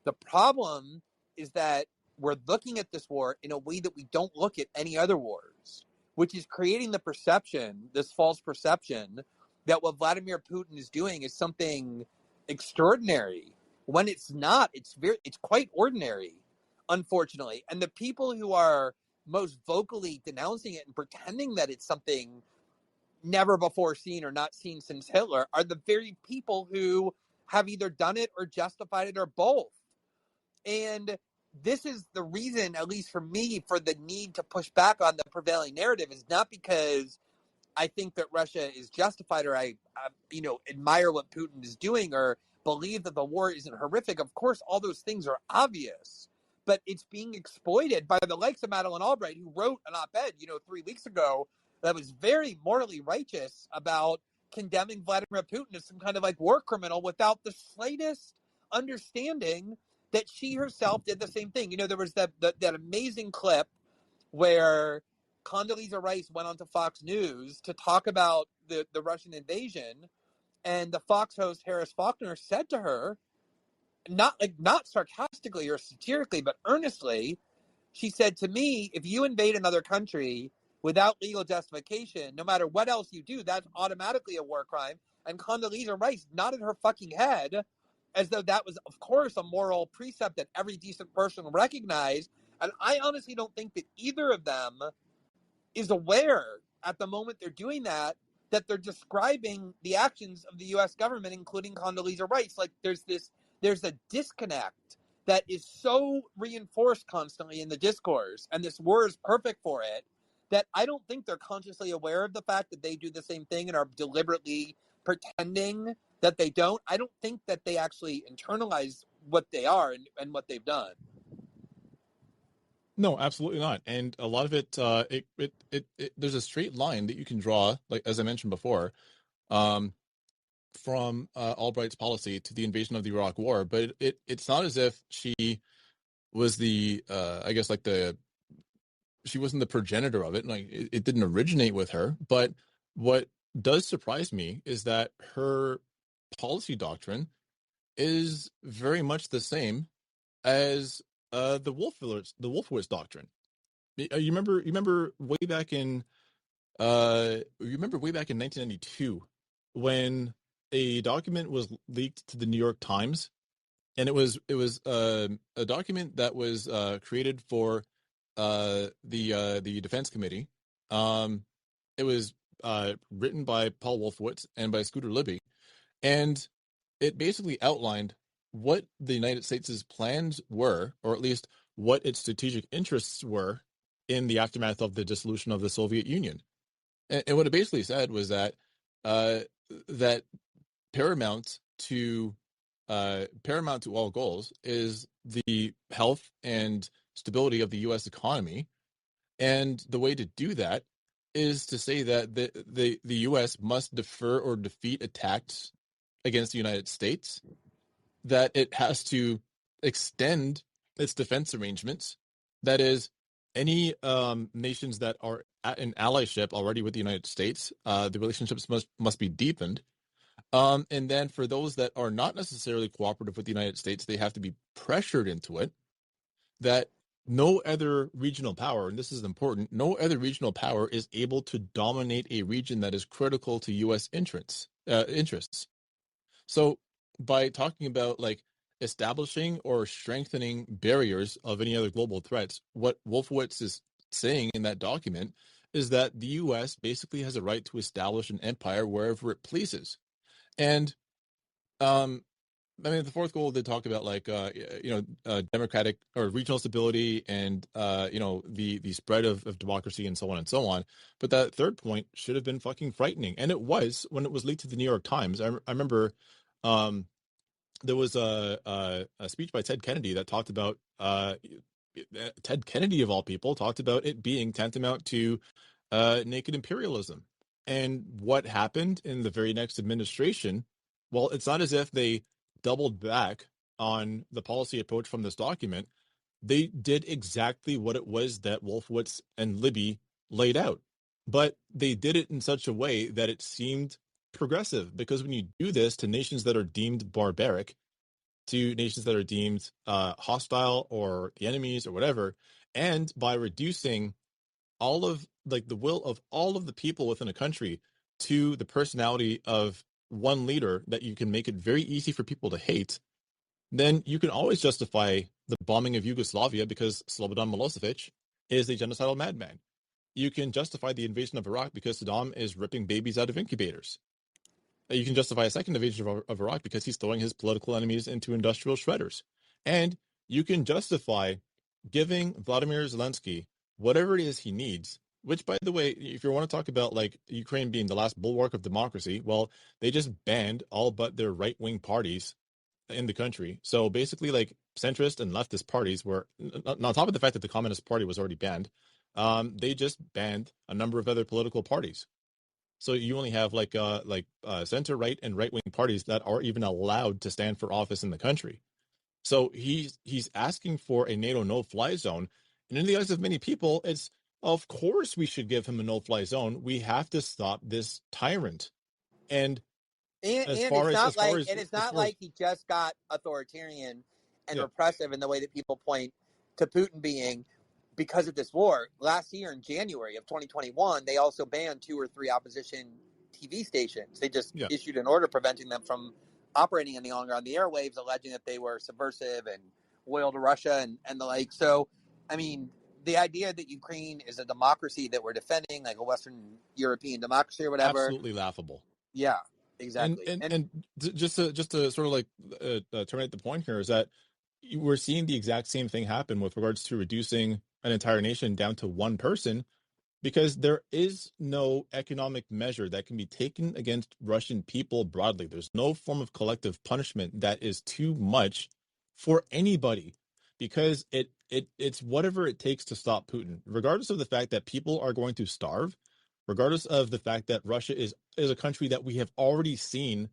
Speaker 1: The problem is that we're looking at this war in a way that we don't look at any other wars, which is creating the perception, this false perception, that what Vladimir Putin is doing is something extraordinary, when it's not. It's quite ordinary, unfortunately. And the people who are most vocally denouncing it and pretending that it's something never before seen or not seen since Hitler are the very people who have either done it or justified it or both. And this is the reason, at least for me, for the need to push back on the prevailing narrative is not because I think that Russia is justified or I admire what Putin is doing or believe that the war isn't horrific. Of course, all those things are obvious, but it's being exploited by the likes of Madeleine Albright, who wrote an op-ed, 3 weeks ago that was very morally righteous about condemning Vladimir Putin as some kind of war criminal without the slightest understanding that she herself did the same thing. There was that amazing clip where Condoleezza Rice went onto Fox News to talk about the Russian invasion, And the Fox host Harris Faulkner said to her, not sarcastically or satirically, but earnestly, she said, to me, if you invade another country without legal justification, no matter what else you do, that's automatically a war crime. And Condoleezza Rice nodded her fucking head as though that was, of course, a moral precept that every decent person recognized. And I honestly don't think that either of them is aware at the moment they're doing that they're describing the actions of the U.S. government, including Condoleezza Rice. Like there's a disconnect that is so reinforced constantly in the discourse, and this war is perfect for it, that I don't think they're consciously aware of the fact that they do the same thing and are deliberately pretending that they don't. I don't think that they actually internalize what they are and what they've done.
Speaker 2: No, absolutely not. And a lot of it, there's a straight line that you can draw, like as I mentioned before, um, from Albright's policy to the invasion of the Iraq War. But it's not as if she was the, I guess, like she wasn't the progenitor of it. Like it didn't originate with her. But what does surprise me is that her policy doctrine is very much the same as the Wolfowitz doctrine. You remember way back in 1992 when a document was leaked to the New York Times, and it was a document that was created for the Defense Committee. It was written by Paul Wolfowitz and by Scooter Libby, and it basically outlined what the United States' plans were, or at least what its strategic interests were in the aftermath of the dissolution of the Soviet Union. And what it basically said was that that paramount to all goals is the health and stability of the U.S. economy, and the way to do that is to say that the U.S. must defer or defeat attacks against the United States, that it has to extend its defense arrangements. That is, any nations that are in allyship already with the United States, the relationships must be deepened. And then for those that are not necessarily cooperative with the United States, they have to be pressured into it. That no other regional power, and this is important, no other regional power is able to dominate a region that is critical to U.S. interests. So by talking about like establishing or strengthening barriers of any other global threats, what Wolfowitz is saying in that document is that the U.S. basically has a right to establish an empire wherever it pleases. And I mean, the fourth goal, they talk about like democratic or regional stability and the spread of democracy and so on and so on. But that third point should have been fucking frightening, and it was when it was leaked to the New York Times. I remember there was a speech by Ted Kennedy that talked about Ted Kennedy of all people talked about it being tantamount to naked imperialism. And what happened in the very next administration? Well, it's not as if they doubled back on the policy approach from this document. They did exactly what it was that Wolfowitz and Libby laid out, but they did it in such a way that it seemed progressive, because when you do this to nations that are deemed barbaric, to nations that are deemed hostile or the enemies or whatever, and by reducing all of like the will of all of the people within a country to the personality of one leader, that you can make it very easy for people to hate, then you can always justify the bombing of Yugoslavia because Slobodan Milosevic is a genocidal madman. You can justify the invasion of Iraq because Saddam is ripping babies out of incubators. You can justify a second invasion of Iraq because he's throwing his political enemies into industrial shredders. And you can justify giving Vladimir Zelensky whatever it is he needs, which, by the way, if you want to talk about like Ukraine being the last bulwark of democracy, well, they just banned all but their right-wing parties in the country. So basically, like centrist and leftist parties were, on top of the fact that the Communist Party was already banned, they just banned a number of other political parties. So you only have like center right and right wing parties that are even allowed to stand for office in the country. So he's asking for a NATO no-fly zone, and in the eyes of many people, it's of course we should give him a no-fly zone. We have to stop this tyrant. And
Speaker 1: And it's not like
Speaker 2: as
Speaker 1: he just got authoritarian and
Speaker 2: yeah,
Speaker 1: repressive in the way that people point to Putin being because of this war. Last year in January of 2021, they also banned 2 or 3 opposition TV stations. They just
Speaker 2: yeah.
Speaker 1: issued an order preventing them from operating any longer on the airwaves, alleging that they were subversive and loyal to Russia and the like. So, I mean, the idea that Ukraine is a democracy that we're defending, like a Western European democracy or whatever.
Speaker 2: Absolutely laughable.
Speaker 1: Yeah,
Speaker 2: And
Speaker 1: exactly.
Speaker 2: and and just to sort of like terminate the point here is that we're seeing the exact same thing happen with regards to reducing an entire nation down to one person, because there is no economic measure that can be taken against Russian people broadly. There's no form of collective punishment that is too much for anybody, because it's whatever it takes to stop Putin, regardless of the fact that people are going to starve, regardless of the fact that Russia is a country that we have already seen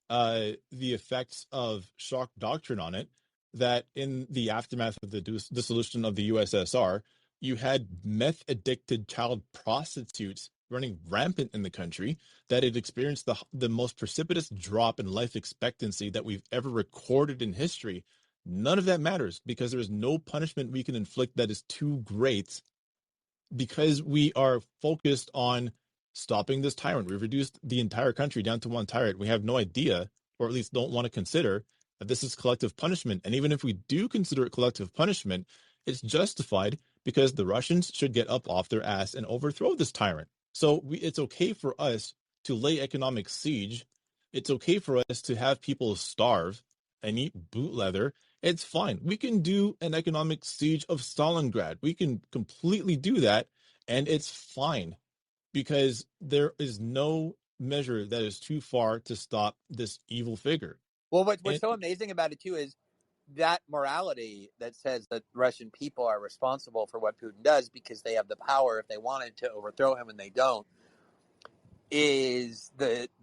Speaker 2: the effects of shock doctrine on it, that in the aftermath of the dissolution of the USSR, you had meth addicted child prostitutes running rampant in the country, that it experienced the most precipitous drop in life expectancy that we've ever recorded in history. None of that matters, because there is no punishment we can inflict that is too great, because we are focused on stopping this tyrant. We've reduced the entire country down to one tyrant. We have no idea, or at least don't want to consider, that this is collective punishment. And even if we do consider it collective punishment, it's justified, because the Russians should get up off their ass and overthrow this tyrant. So it's okay for us to lay economic siege. It's okay for us to have people starve and eat boot leather. It's fine. We can do an economic siege of Stalingrad. We can completely do that, and it's fine, because there is no measure that is too far to stop this evil figure.
Speaker 1: Well, what's
Speaker 2: And
Speaker 1: so amazing about it too is that morality that says that Russian people are responsible for what Putin does because they have the power if they wanted to overthrow him and they don't, is the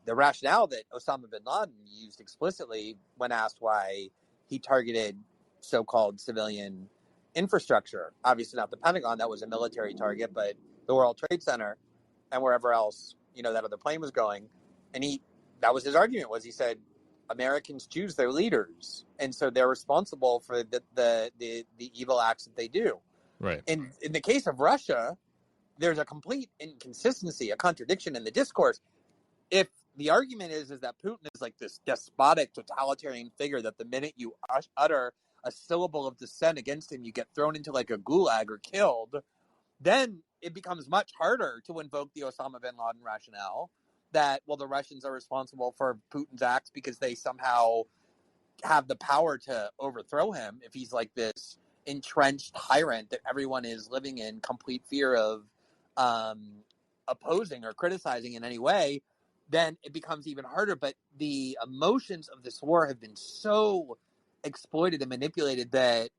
Speaker 1: rationale that Osama bin Laden used explicitly when asked why he targeted so-called civilian infrastructure. Obviously not the Pentagon, that was a military target, but the World Trade Center and wherever else, that other plane was going. And that was his argument, was he said, Americans choose their leaders, and so they're responsible for the evil acts that they do.
Speaker 2: right,
Speaker 1: In the case of Russia, there's a complete inconsistency, a contradiction in the discourse. If the argument is that Putin is like this despotic, totalitarian figure that the minute you utter a syllable of dissent against him, you get thrown into like a gulag or killed, then it becomes much harder to invoke the Osama bin Laden rationale that, well, the Russians are responsible for Putin's acts because they somehow have the power to overthrow him if he's like this entrenched tyrant that everyone is living in complete fear of opposing or criticizing in any way. Then it becomes even harder. But the emotions of this war have been so exploited and manipulated that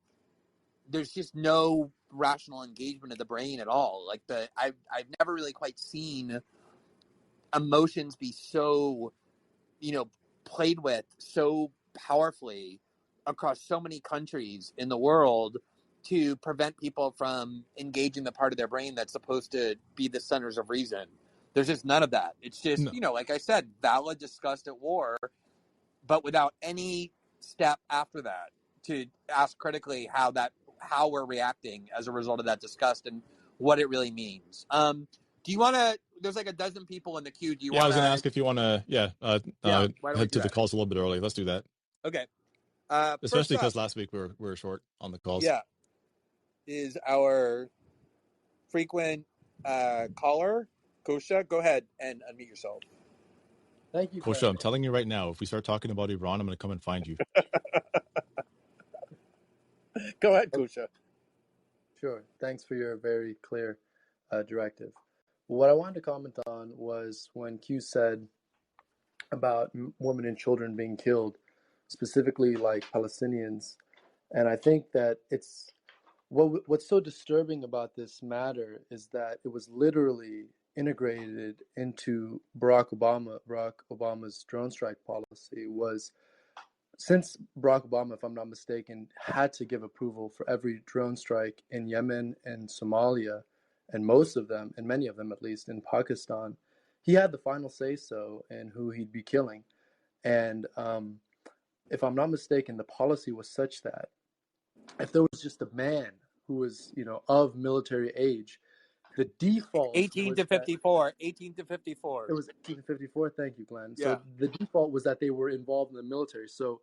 Speaker 1: there's just no rational engagement of the brain at all. Like I've never really quite seen emotions be so, played with so powerfully across so many countries in the world to prevent people from engaging the part of their brain that's supposed to be the centers of reason. There's just none of that. It's just,
Speaker 2: no,
Speaker 1: like I said, valid disgust at war, but without any step after that to ask critically how we're reacting as a result of that disgust and what it really means. Do you want to? There's like a dozen people in the queue. Do you
Speaker 2: yeah, I
Speaker 1: want
Speaker 2: was going to
Speaker 1: to?
Speaker 2: ask if you want to,
Speaker 1: Yeah. Why don't we
Speaker 2: head
Speaker 1: do
Speaker 2: to the
Speaker 1: that?
Speaker 2: calls a little bit early. Let's do that,
Speaker 1: Okay.
Speaker 2: especially
Speaker 1: First
Speaker 2: because
Speaker 1: up,
Speaker 2: last week we were short on the calls.
Speaker 1: yeah, is our frequent caller, Kosha. Go ahead and unmute yourself.
Speaker 3: Thank you,
Speaker 2: Kosha,
Speaker 3: Claire.
Speaker 2: I'm telling you right now, if we start talking about Iran, I'm going to come and find you.
Speaker 1: Go ahead, Kosha.
Speaker 3: Sure. Thanks for your very clear directive. What I wanted to comment on was when Q said about women and children being killed, specifically like Palestinians. And I think that what's so disturbing about this matter is that it was literally integrated into Barack Obama's drone strike policy. Was Since Barack Obama, if I'm not mistaken, had to give approval for every drone strike in Yemen and Somalia, and most of them, and many of them at least, in Pakistan, he had the final say so in who he'd be killing. And if I'm not mistaken, the policy was such that if there was just a man who was, of military age, the default
Speaker 1: 18
Speaker 3: was
Speaker 1: to
Speaker 3: that
Speaker 1: 54. 18 to 54.
Speaker 3: it was 1854. Thank you, Glenn.
Speaker 1: Yeah.
Speaker 3: So the default was that they were involved in the military. So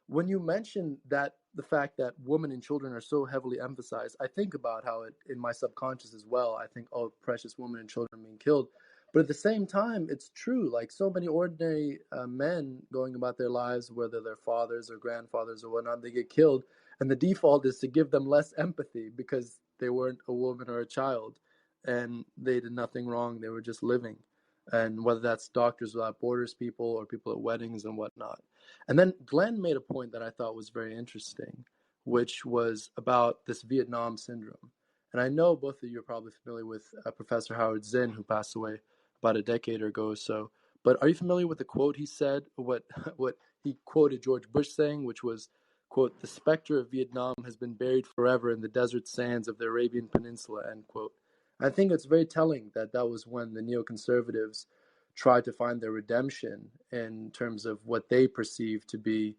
Speaker 3: when you mention that the fact that women and children are so heavily emphasized, I think about how it in my subconscious as well. I think, oh, precious women and children being killed. But at the same time, it's true. Like so many ordinary men going about their lives, whether they're fathers or grandfathers or whatnot, they get killed. And the default is to give them less empathy because they weren't a woman or a child and they did nothing wrong. They were just living. And whether that's Doctors Without Borders people or people at weddings and whatnot. And then Glenn made a point that I thought was very interesting, which was about this Vietnam syndrome. And I know both of you are probably familiar with Professor Howard Zinn, who passed away about a decade ago or so. But are you familiar with the quote he said, what he quoted George Bush saying, which was, quote, "The specter of Vietnam has been buried forever in the desert sands of the Arabian Peninsula," end quote. I think it's very telling that that was when the neoconservatives tried to find their redemption in terms of what they perceived to be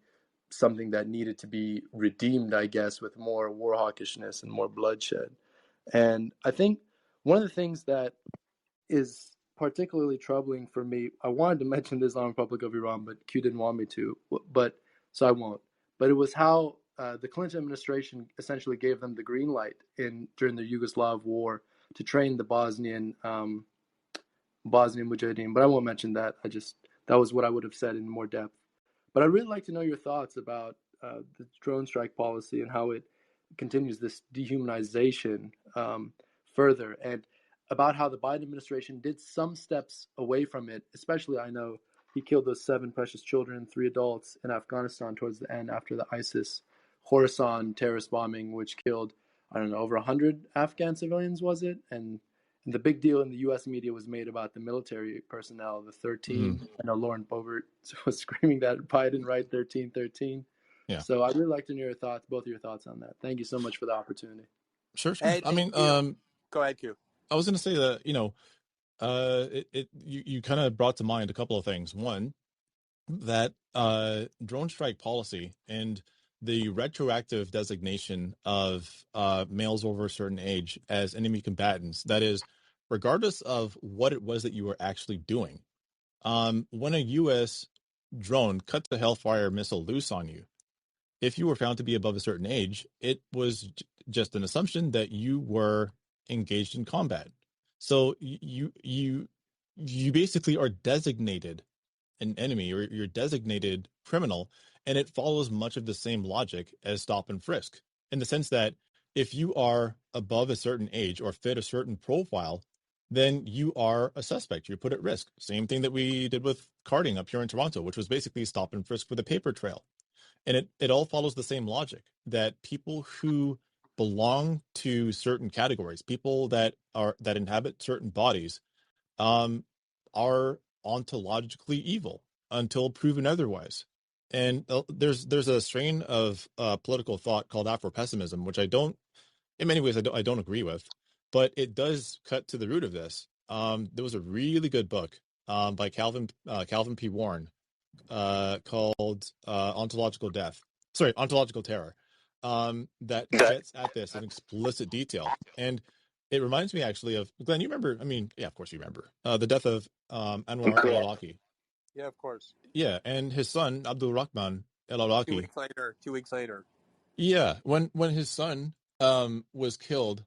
Speaker 3: something that needed to be redeemed, I guess, with more war hawkishness and more bloodshed. And I think one of the things that is particularly troubling for me, I wanted to mention the Islamic Republic of Iran, but Q didn't want me to, but so I won't. But it was how the Clinton administration essentially gave them the green light during the Yugoslav war to train the Bosnian Mujahideen. But I won't mention that. That was what I would have said in more depth. But I'd really like to know your thoughts about the drone strike policy and how it continues this dehumanization further, and about how the Biden administration did some steps away from it. Especially, I know he killed those 7 precious children, 3 adults in Afghanistan towards the end after the ISIS Khorasan terrorist bombing, which killed, I don't know, over 100 Afghan civilians, was it? And the big deal in the U.S. media was made about the military personnel, the 13.
Speaker 2: Mm-hmm.
Speaker 3: I know Lauren Boebert was screaming that Biden, right, 1313.
Speaker 2: Yeah.
Speaker 3: So I'd really like to know your thoughts, both of your thoughts on that. Thank you so much for the opportunity.
Speaker 2: Sure.
Speaker 1: Hey,
Speaker 2: I mean,
Speaker 1: go ahead, Q.
Speaker 2: I was going to say that, you kind of brought to mind a couple of things. One, that drone strike policy and the retroactive designation of males over a certain age as enemy combatants, that is, regardless of what it was that you were actually doing. When a U.S. drone cuts a Hellfire missile loose on you, if you were found to be above a certain age, it was just an assumption that you were engaged in combat. So you basically are designated an enemy, or you're designated criminal, and it follows much of the same logic as stop and frisk, in the sense that if you are above a certain age or fit a certain profile, then you are a suspect. You're put at risk. Same thing that we did with carding up here in Toronto, which was basically stop and frisk with a paper trail. And it all follows the same logic, that people who belong to certain categories, people that inhabit certain bodies, are ontologically evil until proven otherwise. And there's a strain of political thought called Afro-pessimism, which in many ways I don't agree with, but it does cut to the root of this. There was a really good book by Calvin P. Warren called Ontological Terror, that gets at this in explicit detail. And it reminds me actually of, Glenn, you remember, I mean, yeah, of course you remember, the death of Anwar el-Awlaki.
Speaker 1: Yeah, of course.
Speaker 2: Yeah, and his son, Abdul Rahman el-Awlaki.
Speaker 1: 2 weeks later.
Speaker 2: Yeah, when his son was killed,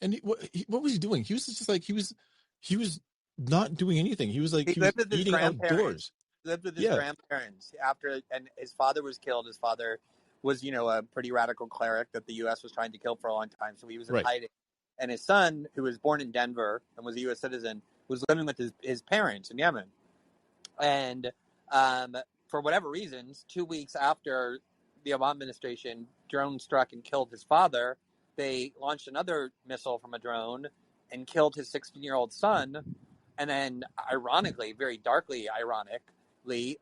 Speaker 2: and what was he doing? He was just like, he was not doing anything. He was like, he was eating outdoors.
Speaker 1: Lived with his grandparents after, and his father was killed. His father was, a pretty radical cleric that the U.S. was trying to kill for a long time. So he was in hiding. And his son, who was born in Denver and was a U.S. citizen, was living with his parents in Yemen. And for whatever reasons, 2 weeks after the Obama administration drone struck and killed his father, they launched another missile from a drone and killed his 16-year-old son. And then, ironically, very darkly ironically,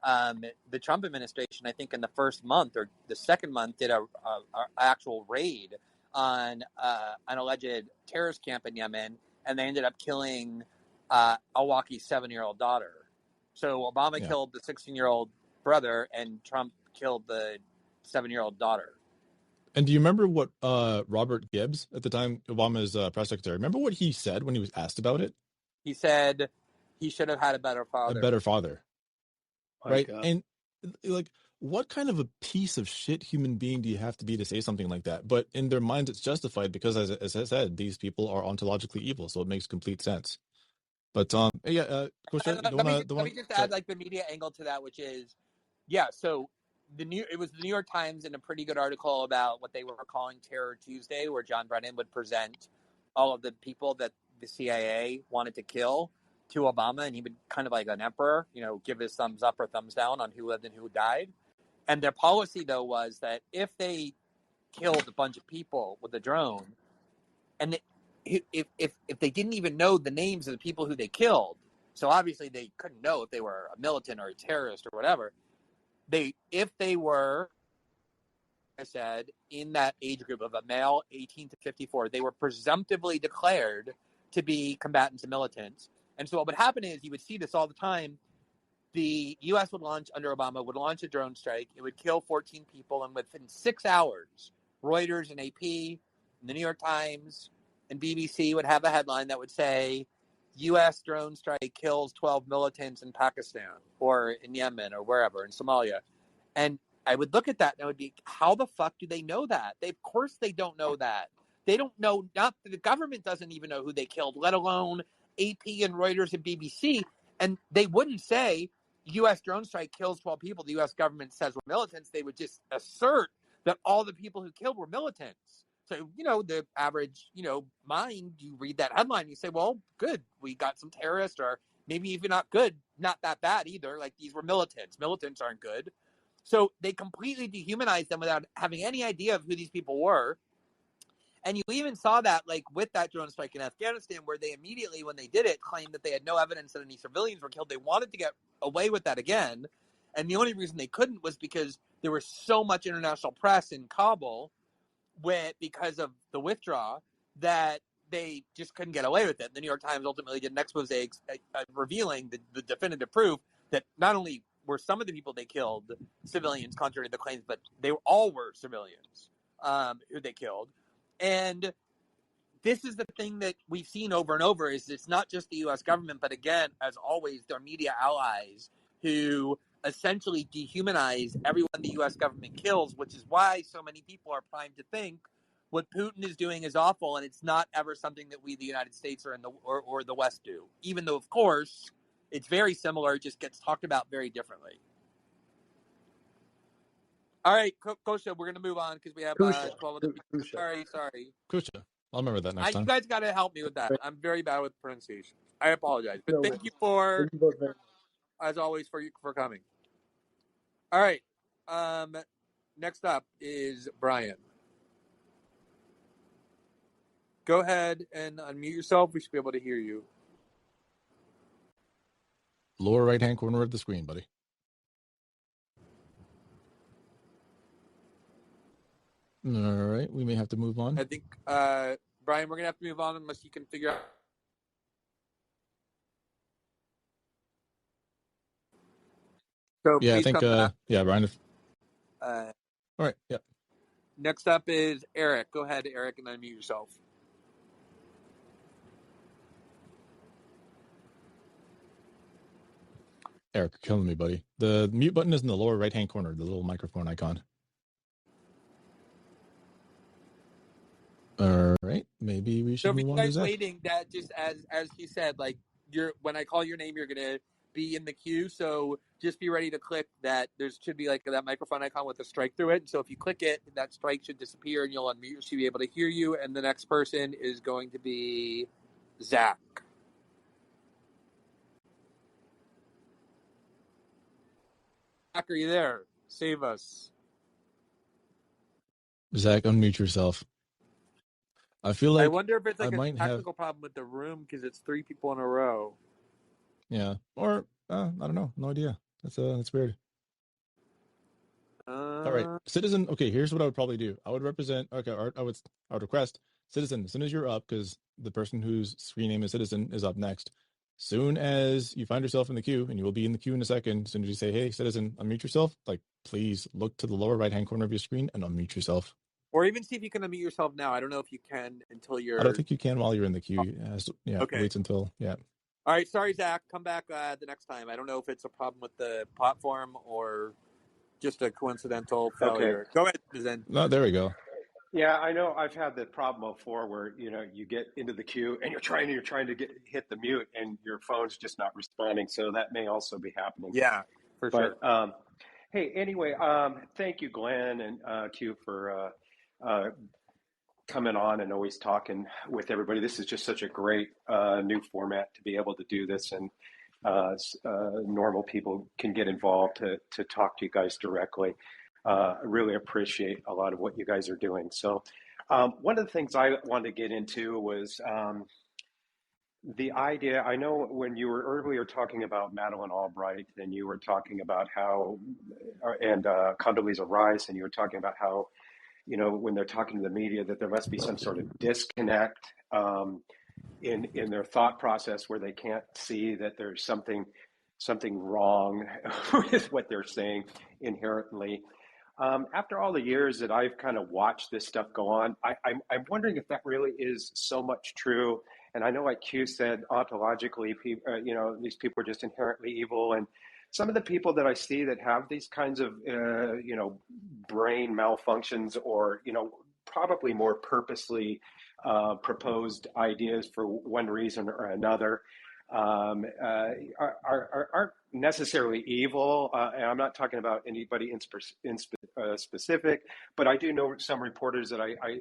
Speaker 1: the Trump administration, I think in the first month or the second month, did a actual raid on an alleged terrorist camp in Yemen, and they ended up killing Al-Awlaki's 7-year-old daughter. So Obama killed the 16-year-old brother, and Trump killed the 7-year-old daughter.
Speaker 2: And do you remember what Robert Gibbs, at the time Obama's press secretary, remember what he said when he was asked about it?
Speaker 1: He said he should have had a better father.
Speaker 2: A better father. Right?
Speaker 3: God.
Speaker 2: And like, what kind of a piece of shit human being do you have to be to say something like that? But in their minds, it's justified because, as I said, these people are ontologically evil, so it makes complete sense. But Coach,
Speaker 1: let me just add like the media angle to that, which is, so it was the New York Times in a pretty good article about what they were calling Terror Tuesday, where John Brennan would present all of the people that the CIA wanted to kill to Obama, and he would kind of like an emperor, give his thumbs up or thumbs down on who lived and who died. And their policy, though, was that if they killed a bunch of people with a drone, and if they didn't even know the names of the people who they killed, so obviously they couldn't know if they were a militant or a terrorist or whatever, if they were, I said, in that age group of a male 18 to 54, they were presumptively declared to be combatants and militants. And so what would happen is you would see this all the time. The U.S. would launch a drone strike. It would kill 14 people, and within 6 hours, Reuters and AP, and the New York Times, and BBC would have a headline that would say, U.S. drone strike kills 12 militants in Pakistan or in Yemen or wherever, in Somalia. And I would look at that and I would be, how the fuck do they know that? Of course they don't know that. They don't know, the government doesn't even know who they killed, let alone AP and Reuters and BBC. And they wouldn't say U.S. drone strike kills 12 people. The U.S. government says were militants. They would just assert that all the people who killed were militants. So, the average, mind, you read that headline, and you say, well, good, we got some terrorists, or maybe even not good, not that bad either. Like, these were militants. Militants aren't good. So they completely dehumanized them without having any idea of who these people were. And you even saw that, like, with that drone strike in Afghanistan, where they immediately, when they did it, claimed that they had no evidence that any civilians were killed. They wanted to get away with that again. And the only reason they couldn't was because there was so much international press in Kabul because of the withdrawal that they just couldn't get away with it. The New York Times ultimately did an expose revealing the definitive proof that not only were some of the people they killed civilians, contrary to the claims, but they all were civilians who they killed. And this is the thing that we've seen over and over, is it's not just the U.S. government, but again, as always, their media allies who essentially dehumanize everyone the U.S. government kills, which is why so many people are primed to think what Putin is doing is awful, and it's not ever something that we, the United States, or the West do. Even though, of course, it's very similar, it just gets talked about very differently. All right, Kosha, we're going to move on because we have 12 other people. Sorry.
Speaker 2: Kosha. I'll remember that next time.
Speaker 1: You guys got to help me with that. I'm very bad with pronunciation. I apologize. But thank you for, as always, for coming. All right. Next up is Brian. Go ahead and unmute yourself. We should be able to hear you.
Speaker 2: Lower right-hand corner of the screen, buddy. All right. We may have to move on.
Speaker 1: I think, Brian, we're going to have to move on unless you can figure out. So
Speaker 2: yeah, I think, Brian. All right. Yeah.
Speaker 1: Next up is Eric. Go ahead, Eric, and unmute yourself.
Speaker 2: Eric, you're killing me, buddy. The mute button is in the lower right-hand corner, the little microphone icon. All right, maybe we should move on to Zach.
Speaker 1: Waiting, that just as he said, like, when I call your name, you're gonna be in the queue. So just be ready to click that. There should be like that microphone icon with a strike through it. And so if you click it, that strike should disappear, and you'll unmute. She'll be able to hear you. And the next person is going to be Zach. Zach, are you there? Save us.
Speaker 2: Zach, unmute yourself. I feel like
Speaker 1: I wonder if it's like a technical problem with the room because it's 3 people in a row.
Speaker 2: Yeah, or I don't know. No idea. That's weird. All right, Citizen. Okay, here's what I would probably do. I would represent. Okay, I would request Citizen as soon as you're up, because the person whose screen name is Citizen is up next. soon as you find yourself in the queue, and you will be in the queue in a second, as soon as you say, hey, citizen, unmute yourself, like, please look to the lower right-hand corner of your screen and unmute yourself.
Speaker 1: Or even see if you can unmute yourself now. I don't know if you can until you're...
Speaker 2: I don't think you can while you're in the queue.
Speaker 1: Okay.
Speaker 2: Waits until,
Speaker 1: All right, sorry, Zach. Come back the next time. I don't know if it's a problem with the platform or just a coincidental failure.
Speaker 4: Okay.
Speaker 1: Go ahead, Zen.
Speaker 2: No, there we go.
Speaker 4: Yeah, I know I've had the problem before where, you get into the queue and you're trying to hit the mute and your phone's just not responding. So that may also be happening.
Speaker 1: Yeah, for sure.
Speaker 4: Hey, anyway, thank you, Glenn and Q, for coming on and always talking with everybody. This is just such a great new format to be able to do this, and normal people can get involved to talk to you guys directly. I really appreciate a lot of what you guys are doing. So one of the things I wanted to get into was the idea. I know when you were earlier talking about Madeleine Albright, and you were talking about how, and Condoleezza Rice, and you were talking about how, when they're talking to the media, that there must be some sort of disconnect in their thought process where they can't see that there's something wrong with what they're saying inherently. After all the years that I've kind of watched this stuff go on, I'm wondering if that really is so much true. And I know, like Q said, ontologically, these people are just inherently evil. And some of the people that I see that have these kinds of, brain malfunctions, or, probably more purposely proposed ideas for one reason or another, aren't necessarily evil. And I'm not talking about anybody in specific, but I do know some reporters that I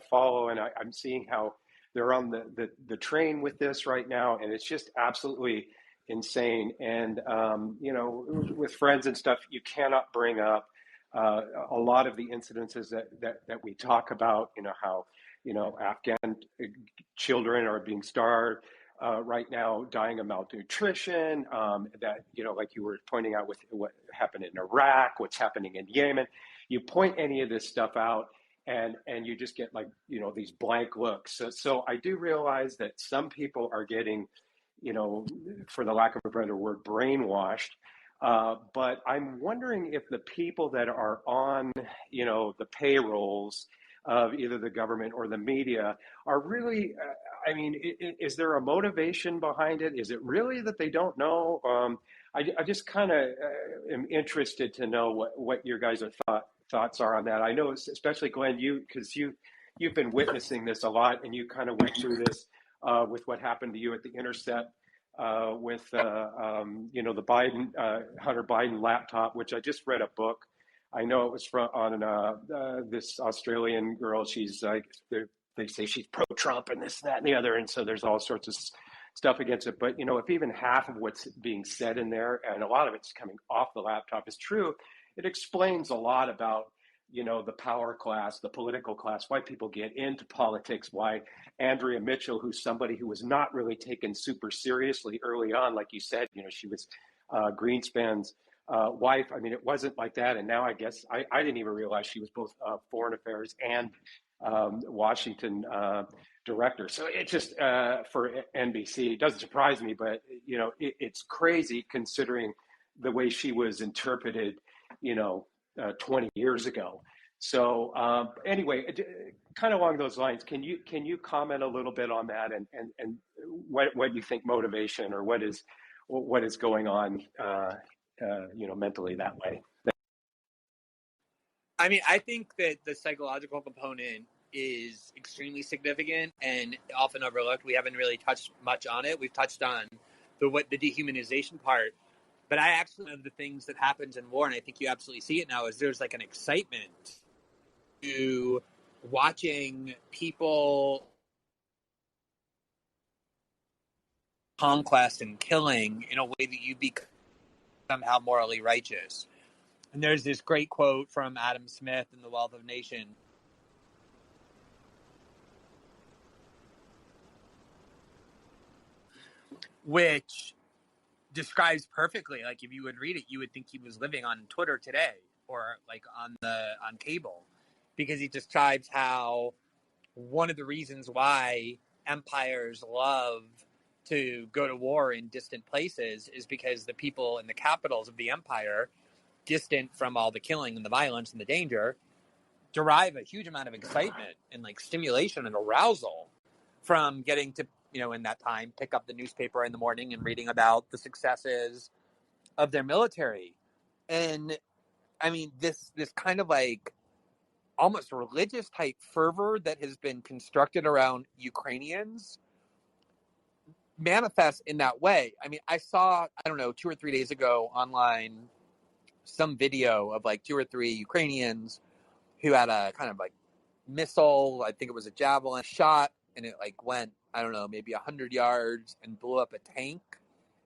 Speaker 4: follow, and I'm seeing how they're on the train with this right now, and it's just absolutely insane. And with friends and stuff, you cannot bring up a lot of the incidences that we talk about. How Afghan children are being starved right now, dying of malnutrition. That like you were pointing out with what happened in Iraq, what's happening in Yemen. You point any of this stuff out, and you just get these blank looks. So I do realize that some people are getting, for the lack of a better word, brainwashed. But I'm wondering if the people that are on, the payrolls of either the government or the media are really, is there a motivation behind it? Is it really that they don't know? I just kind of am interested to know what your guys' thoughts are on that. I know, especially Glenn, because you've been witnessing this a lot, and you kind of went through this with what happened to you at the Intercept with the Hunter Biden laptop, which I just read a book. I know it was on this Australian girl. She's like, they say she's pro-Trump and this, that, and the other, and so there's all sorts of stuff against it. But if even half of what's being said in there, and a lot of it's coming off the laptop, is true, it explains a lot about the power class, the political class, why people get into politics, why Andrea Mitchell, who's somebody who was not really taken super seriously early on, like you said, she was Greenspan's wife. I mean, it wasn't like that. And now I guess I didn't even realize she was both foreign affairs and Washington director. So it just for NBC, it doesn't surprise me, but it's crazy considering the way she was interpreted, 20 years ago. So anyway, kind of along those lines, can you comment a little bit on that, and what you think motivation, or what is going on, mentally that way?
Speaker 1: I mean, I think that the psychological component is extremely significant and often overlooked. We haven't really touched much on it. We've touched on the dehumanization part. But I actually, one of the things that happens in war, and I think you absolutely see it now, is there's like an excitement to watching people conquest and killing in a way that you become somehow morally righteous. And there's this great quote from Adam Smith in The Wealth of Nations, which describes perfectly, like if you would read it, you would think he was living on Twitter today, or like on cable, because he describes how one of the reasons why empires love to go to war in distant places is because the people in the capitals of the empire, distant from all the killing and the violence and the danger, derive a huge amount of excitement and like stimulation and arousal from getting to, in that time, pick up the newspaper in the morning and reading about the successes of their military. And I mean, this kind of like almost religious type fervor that has been constructed around Ukrainians manifests in that way. I mean, I saw, I don't know, 2 or 3 days ago online, some video of like 2 or 3 Ukrainians who had a kind of like missile, I think it was a javelin shot, and it like went, I don't know, maybe 100 yards and blew up a tank.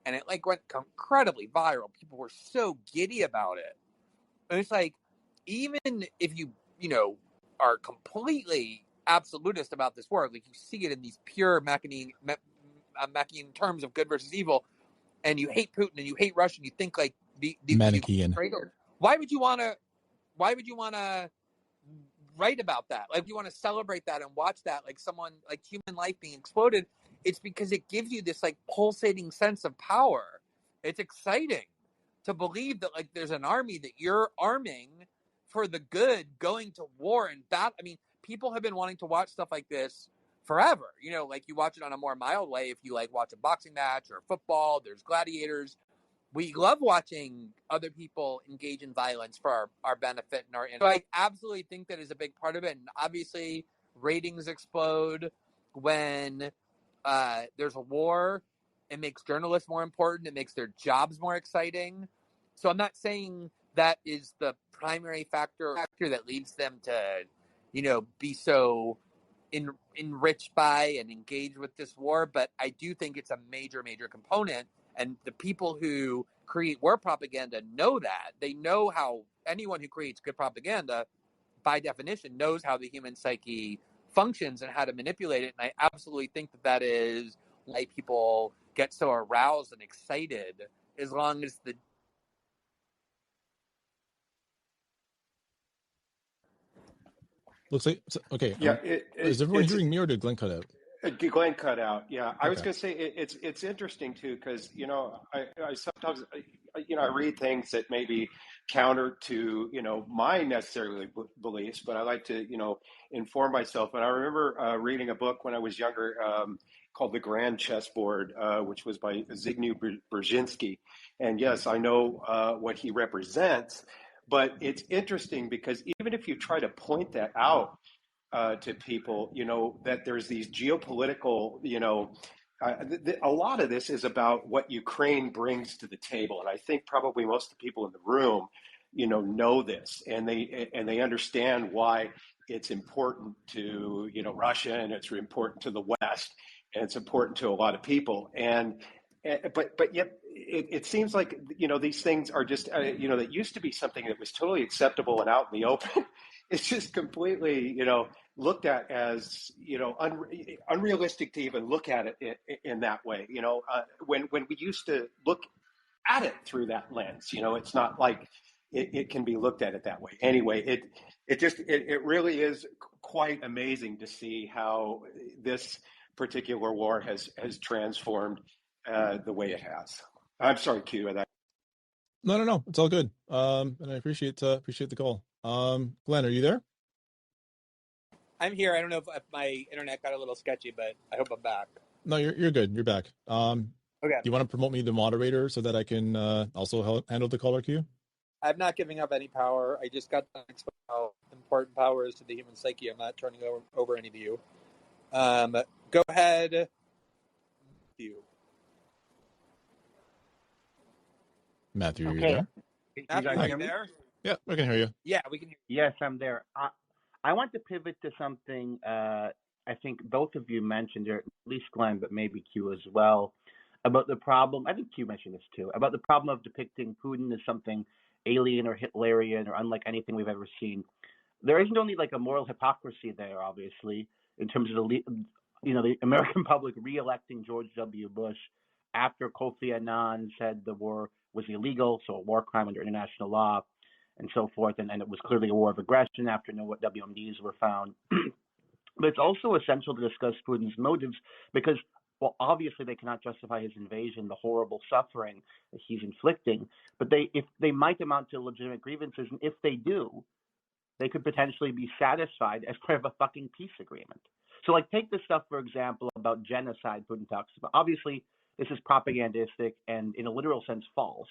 Speaker 1: And it like went incredibly viral. People were so giddy about it. And it's like, even if you are completely absolutist about this war, like you see it in these pure Machiavellian terms of good versus evil, and you hate Putin and you hate Russia, and you think like the
Speaker 2: Manichaean.
Speaker 1: Why would you want to write about that? Like, you want to celebrate that and watch that, like someone, like human life being exploded. It's because it gives you this like pulsating sense of power. It's exciting to believe that like there's an army that you're arming for the good, going to war and battle. I mean, people have been wanting to watch stuff like this forever. Like you watch it on a more mild way if you like watch a boxing match or football. There's gladiators. We love watching other people engage in violence for our benefit and so I absolutely think that is a big part of it. And obviously ratings explode when there's a war. It makes journalists more important. It makes their jobs more exciting. So I'm not saying that is the primary factor that leads them to, be so enriched by and engaged with this war. But I do think it's a major, major component. And the people who create war propaganda know that. They know how anyone who creates good propaganda, by definition, knows how the human psyche functions and how to manipulate it. And I absolutely think that is why people get so aroused and excited, as long as the
Speaker 2: Looks like okay.
Speaker 4: Yeah,
Speaker 2: is everyone
Speaker 4: it's
Speaker 2: hearing me, or did Glenn cut out?
Speaker 4: Glenn cut out. Yeah, I was
Speaker 2: Okay.
Speaker 4: going to say it's interesting too, because I sometimes I read things that may be counter to my necessarily beliefs, but I like to inform myself. And I remember reading a book when I was younger called The Grand Chessboard, which was by Zbigniew Brzezinski. And yes, I know what he represents, but it's interesting because even if you try to point that out to people, that there's these geopolitical, a lot of this is about what Ukraine brings to the table. And I think probably most of the people in the room, know this, and they understand why it's important to, Russia, and it's important to the West, and it's important to a lot of people. But yet it seems like, these things are just, that used to be something that was totally acceptable and out in the open. It's just completely, looked at as unrealistic to even look at it in that way. When we used to look at it through that lens, it's not like it can be looked at it that way. Anyway, it really is quite amazing to see how this particular war has transformed the way it has. I'm sorry, Q.
Speaker 2: No, it's all good. And I appreciate the call. Glenn, are you there?
Speaker 1: I'm here. I don't know if my internet got a little sketchy, but I hope I'm back.
Speaker 2: No, you're good. You're back.
Speaker 1: Okay.
Speaker 2: Do you want to promote me the moderator so that I can also handle the caller queue?
Speaker 1: I'm not giving up any power. I just got to explain how important power is to the human psyche. I'm not turning over any of you. Go ahead.
Speaker 2: Matthew, are you
Speaker 5: Okay.
Speaker 2: there?
Speaker 1: Matthew,
Speaker 5: guys
Speaker 1: are
Speaker 5: hear
Speaker 1: you
Speaker 5: me?
Speaker 1: there?
Speaker 2: Yeah, I can hear you.
Speaker 1: Yeah, we can hear you.
Speaker 5: Yes, I'm there. I want to pivot to something I think both of you mentioned, or at least Glenn, but maybe Q as well, about the problem. I think Q mentioned this too, about the problem of depicting Putin as something alien or Hitlerian or unlike anything we've ever seen. There isn't only like a moral hypocrisy there, obviously, in terms of the American public re-electing George W. Bush after Kofi Annan said the war was illegal, so a war crime under international law, and so forth, and it was clearly a war of aggression after no WMDs were found. But it's also essential to discuss Putin's motives, because well, obviously they cannot justify his invasion, the horrible suffering that he's inflicting, but if they might amount to legitimate grievances, and if they do, they could potentially be satisfied as part of a fucking peace agreement. So, like, take this stuff, for example, about genocide Putin talks about. Obviously, this is propagandistic and, in a literal sense, false.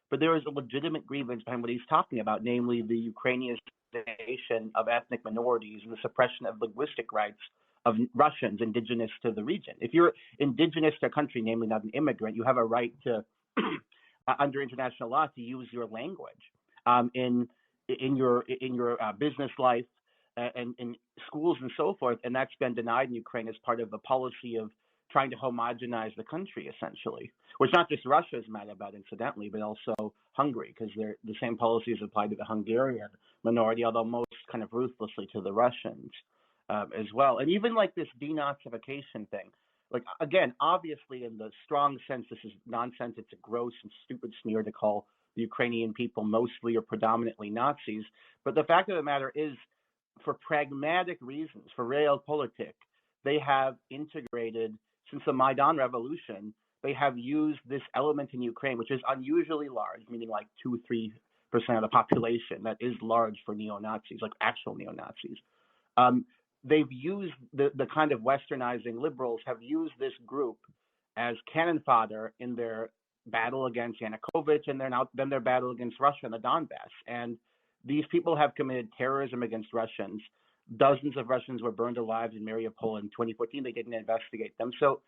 Speaker 5: But there is a legitimate grievance behind what he's talking about, namely the Ukrainianization of ethnic minorities and the suppression of linguistic rights of Russians indigenous to the region. If you're indigenous to a country, namely not an immigrant, you have a right to, under international law, to use your language in your business life and in schools and so forth, and that's been denied in Ukraine as part of a policy of trying to homogenize the country, essentially, which not just Russia is mad about, incidentally, but also Hungary, because the same policies apply to the Hungarian minority, although most kind of ruthlessly to the Russians as well. And even like this denazification thing, like, again, obviously in the strong sense, this is nonsense. It's a gross and stupid smear to call the Ukrainian people mostly or predominantly Nazis. But the fact of the matter is, for pragmatic reasons, for realpolitik, they have integrated, since the Maidan revolution, they have used this element in Ukraine, which is unusually large, meaning like 2-3% of the population. That is large for neo-Nazis, like actual neo-Nazis. They've used the kind of westernizing liberals have used this group as cannon fodder in their battle against Yanukovych and then their battle against Russia in the Donbass. And these people have committed terrorism against Russians. Dozens of Russians were burned alive in Mariupol in 2014. They didn't investigate them. So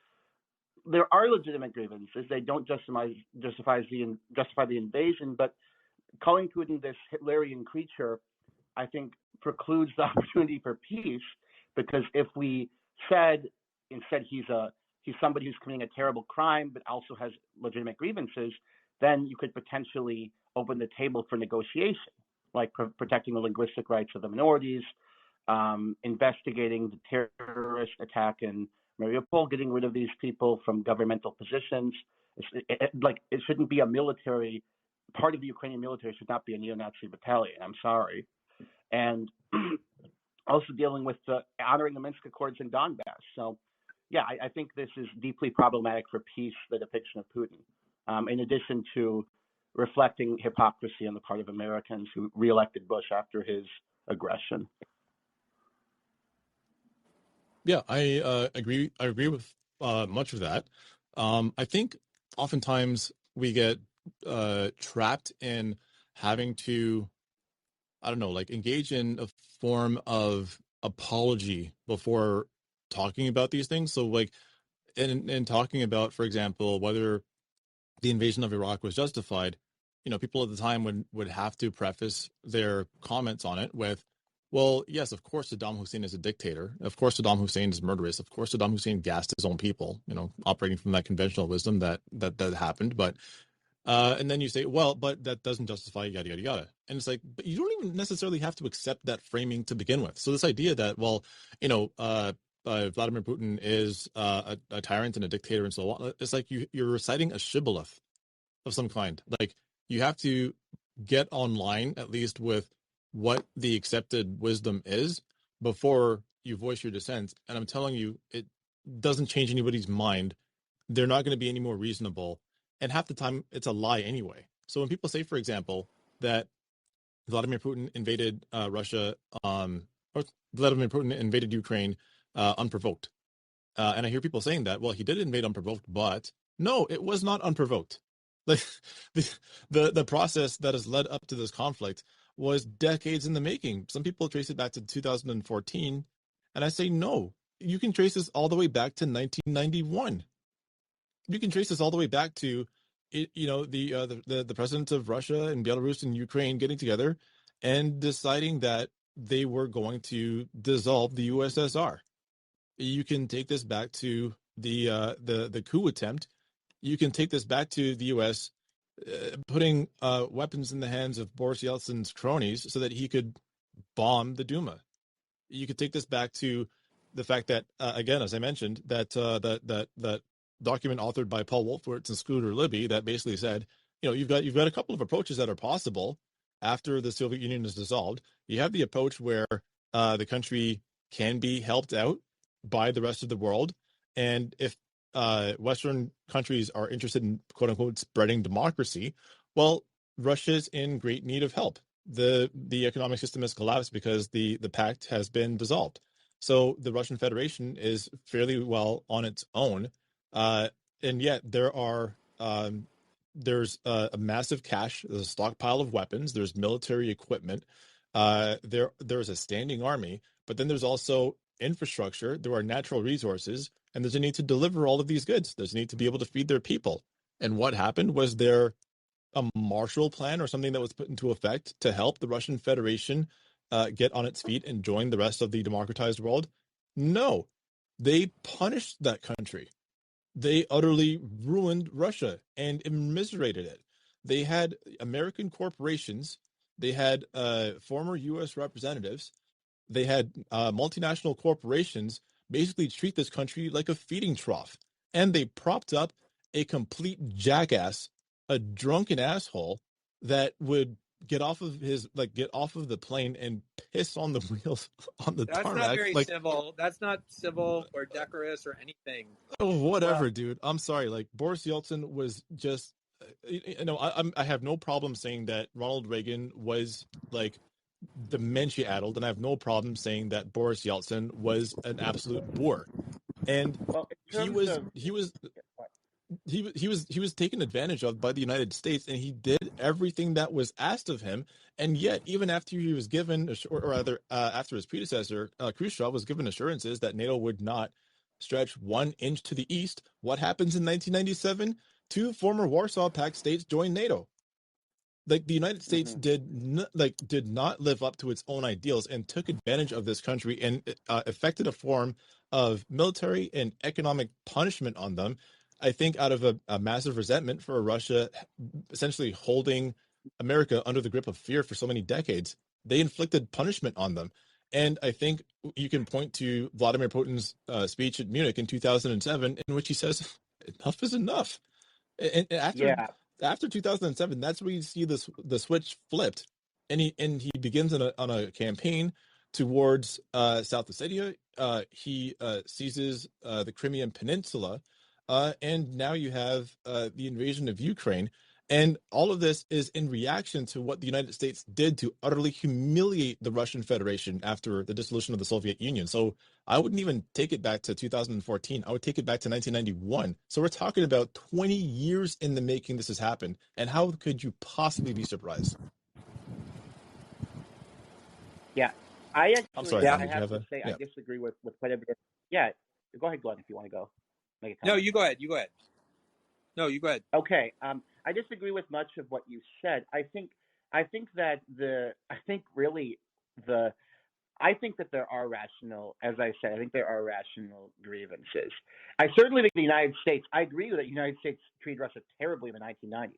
Speaker 5: there are legitimate grievances. They don't justify the invasion, but calling Putin this Hitlerian creature, I think, precludes the opportunity for peace, because if we said instead he's somebody who's committing a terrible crime but also has legitimate grievances, then you could potentially open the table for negotiation, like protecting the linguistic rights of the minorities, investigating the terrorist attack in Mariupol, getting rid of these people from governmental positions. It shouldn't be a military, part of the Ukrainian military should not be a neo-Nazi battalion. I'm sorry. And also dealing with honoring the Minsk Accords in Donbass. So, yeah, I think this is deeply problematic for peace, the depiction of Putin, in addition to reflecting hypocrisy on the part of Americans who reelected Bush after his aggression.
Speaker 2: Yeah, I agree. I agree with much of that. I think oftentimes we get trapped in having to, I don't know, like engage in a form of apology before talking about these things. So, like, in talking about, for example, whether the invasion of Iraq was justified, people at the time would have to preface their comments on it with, well, yes, of course Saddam Hussein is a dictator. Of course Saddam Hussein is murderous. Of course Saddam Hussein gassed his own people, operating from that conventional wisdom that happened. But and then you say, well, but that doesn't justify yada, yada, yada. And it's like, but you don't even necessarily have to accept that framing to begin with. So this idea that, well, Vladimir Putin is a tyrant and a dictator and so on, it's like you're reciting a shibboleth of some kind. Like, you have to get online, at least with what the accepted wisdom is, before you voice your dissent. And I'm telling you, it doesn't change anybody's mind. They're not going to be any more reasonable. And half the time, it's a lie anyway. So when people say, for example, that Vladimir Putin invaded Russia, or Vladimir Putin invaded Ukraine unprovoked, and I hear people saying that, well, he did invade unprovoked, but no, it was not unprovoked. Like, the process that has led up to this conflict was decades in the making. Some people trace it back to 2014, and I say no. You can trace this all the way back to 1991. You can trace this all the way back to, the presidents of Russia and Belarus and Ukraine getting together and deciding that they were going to dissolve the USSR. You can take this back to the coup attempt. You can take this back to the U.S. Putting weapons in the hands of Boris Yeltsin's cronies so that he could bomb the Duma. You could take this back to the fact that, again, as I mentioned, that document authored by Paul Wolfowitz and Scooter Libby that basically said, you've got a couple of approaches that are possible after the Soviet Union is dissolved. You have the approach where the country can be helped out by the rest of the world, and if Western countries are interested in quote unquote spreading democracy, well, Russia's in great need of help. The economic system has collapsed because the pact has been dissolved. So the Russian Federation is fairly well on its own, and yet there's a massive cache, there's a stockpile of weapons, there's military equipment, there's a standing army, but then there's also infrastructure, there are natural resources, and there's a need to deliver all of these goods. There's a need to be able to feed their people. And what happened was there a Marshall Plan or something that was put into effect to help the Russian Federation get on its feet and join the rest of the democratized world? No, they punished that country. They utterly ruined Russia and immiserated it. They had American corporations, they had former U.S. representatives, they had multinational corporations basically treat this country like a feeding trough. And they propped up a complete jackass, a drunken asshole that would get off of the plane and piss on the wheels on the
Speaker 1: That's
Speaker 2: tarmac.
Speaker 1: not very
Speaker 2: Like,
Speaker 1: civil. That's not civil or decorous or anything.
Speaker 2: oh, whatever,
Speaker 1: Well,
Speaker 2: dude. I'm sorry. Like, Boris Yeltsin was just, I have no problem saying that Ronald Reagan was like dementia-addled, and I have no problem saying that Boris Yeltsin was an absolute boor. And
Speaker 5: Well, in
Speaker 2: he
Speaker 5: terms
Speaker 2: was
Speaker 5: of
Speaker 2: he was taken advantage of by the United States, and he did everything that was asked of him. And yet, even after he was given, or rather, after his predecessor Khrushchev was given assurances that NATO would not stretch 1 inch to the east, what happens in 1997? Two former Warsaw Pact states joined NATO. Like, the United States did not live up to its own ideals and took advantage of this country and effected a form of military and economic punishment on them. I think out of a massive resentment for Russia essentially holding America under the grip of fear for so many decades, they inflicted punishment on them. And I think you can point to Vladimir Putin's speech at Munich in 2007, in which he says, "Enough is enough." And
Speaker 5: yeah,
Speaker 2: after 2007, that's where you see the switch flipped, and he begins on a campaign towards South Ossetia. He seizes the Crimean Peninsula, and now you have the invasion of Ukraine. And all of this is in reaction to what the United States did to utterly humiliate the Russian Federation after the dissolution of the Soviet Union. So I wouldn't even take it back to 2014. I would take it back to 1991. So we're talking about 20 years in the making this has happened. And how could you possibly be surprised?
Speaker 5: yeah. I
Speaker 2: I'm
Speaker 5: actually,
Speaker 2: sorry,
Speaker 1: yeah.
Speaker 2: Glenn.
Speaker 5: I
Speaker 2: Did you
Speaker 5: have
Speaker 2: have
Speaker 5: to
Speaker 2: a
Speaker 5: say, I
Speaker 2: yeah?
Speaker 5: disagree with quite a bit. Yeah, go ahead, Glenn, if you want to go make a
Speaker 1: No,
Speaker 5: comment.
Speaker 1: you go ahead. You go ahead. No, you go ahead.
Speaker 5: Okay. I disagree with much of what you said. I think that I think that there are rational, as I said, I think there are rational grievances. I certainly think the United States, I agree that the United States treated Russia terribly in the 1990s.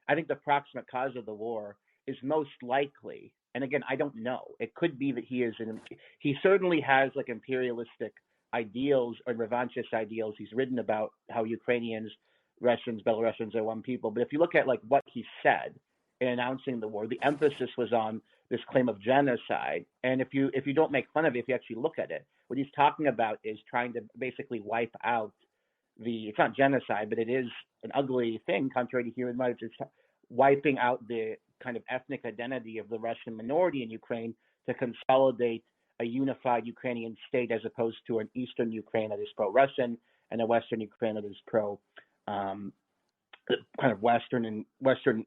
Speaker 5: I think the proximate cause of the war is most likely, and again, I don't know. It could be that he certainly has like imperialistic ideals or revanchist ideals. He's written about how Ukrainians, Russians, Belarusians are one people. But if you look at like what he said in announcing the war, the emphasis was on this claim of genocide. And if you don't make fun of it, if you actually look at it, what he's talking about is trying to basically wipe out it's not genocide, but it is an ugly thing, contrary to human rights. It's wiping out the kind of ethnic identity of the Russian minority in Ukraine to consolidate a unified Ukrainian state as opposed to an Eastern Ukraine that is pro-Russian and a Western Ukraine that is pro kind of Western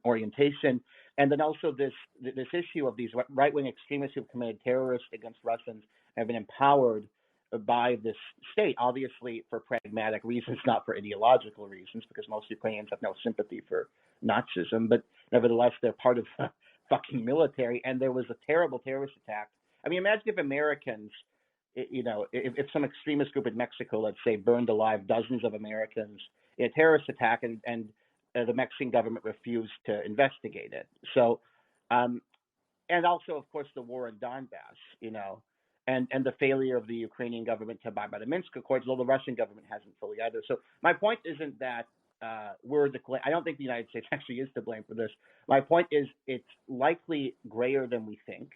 Speaker 5: orientation. And then also this issue of these right-wing extremists who've committed terrorists against Russians have been empowered by this state, obviously for pragmatic reasons, not for ideological reasons, because most Ukrainians have no sympathy for Nazism, but nevertheless, they're part of the fucking military. And there was a terrible terrorist attack. I mean, imagine if Americans, if some extremist group in Mexico, let's say, burned alive dozens of Americans in a terrorist attack, and the Mexican government refused to investigate it. So, and also, of course, the war in Donbass, and the failure of the Ukrainian government to abide by the Minsk Accords, although the Russian government hasn't fully either. So my point isn't that I don't think the United States actually is to blame for this. My point is it's likely grayer than we think.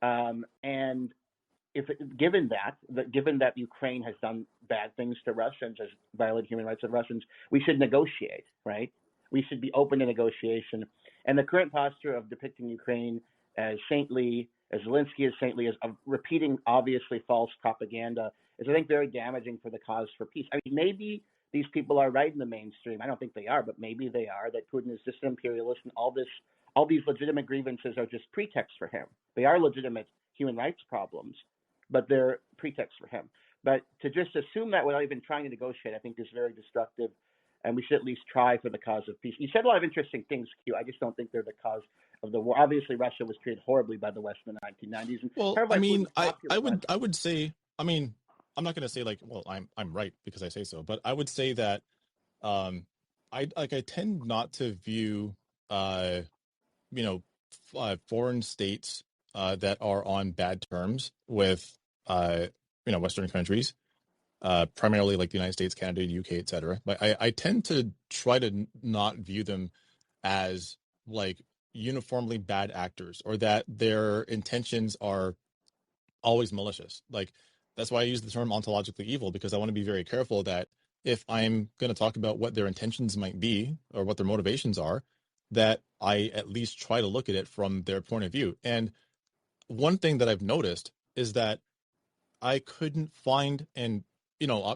Speaker 5: And given that Ukraine has done bad things to Russians, has violated human rights of Russians, we should negotiate, right? We should be open to negotiation. And the current posture of depicting Ukraine as saintly, as Zelensky is saintly, as repeating obviously false propaganda is, I think, very damaging for the cause for peace. I mean, maybe these people are right in the mainstream. I don't think they are, but maybe they are, that Putin is just an imperialist and all these legitimate grievances are just pretexts for him. They are legitimate human rights problems, but they're pretexts for him. But to just assume that without even trying to negotiate, I think is very destructive, and we should at least try for the cause of peace. You said a lot of interesting things, Q. I just don't think they're the cause of the war. Obviously, Russia was treated horribly by the West in the 1990s. And
Speaker 2: Well, I mean, I
Speaker 5: would
Speaker 2: say, I mean, I'm not going to say like, well, I'm right because I say so, but I would say that I tend not to view foreign states that are on bad terms with Western countries, primarily like the United States, Canada, UK, etc. But I tend to try to not view them as like uniformly bad actors or that their intentions are always malicious. Like that's why I use the term ontologically evil, because I want to be very careful that if I'm going to talk about what their intentions might be or what their motivations are, that I at least try to look at it from their point of view. And one thing that I've noticed is that I couldn't find, and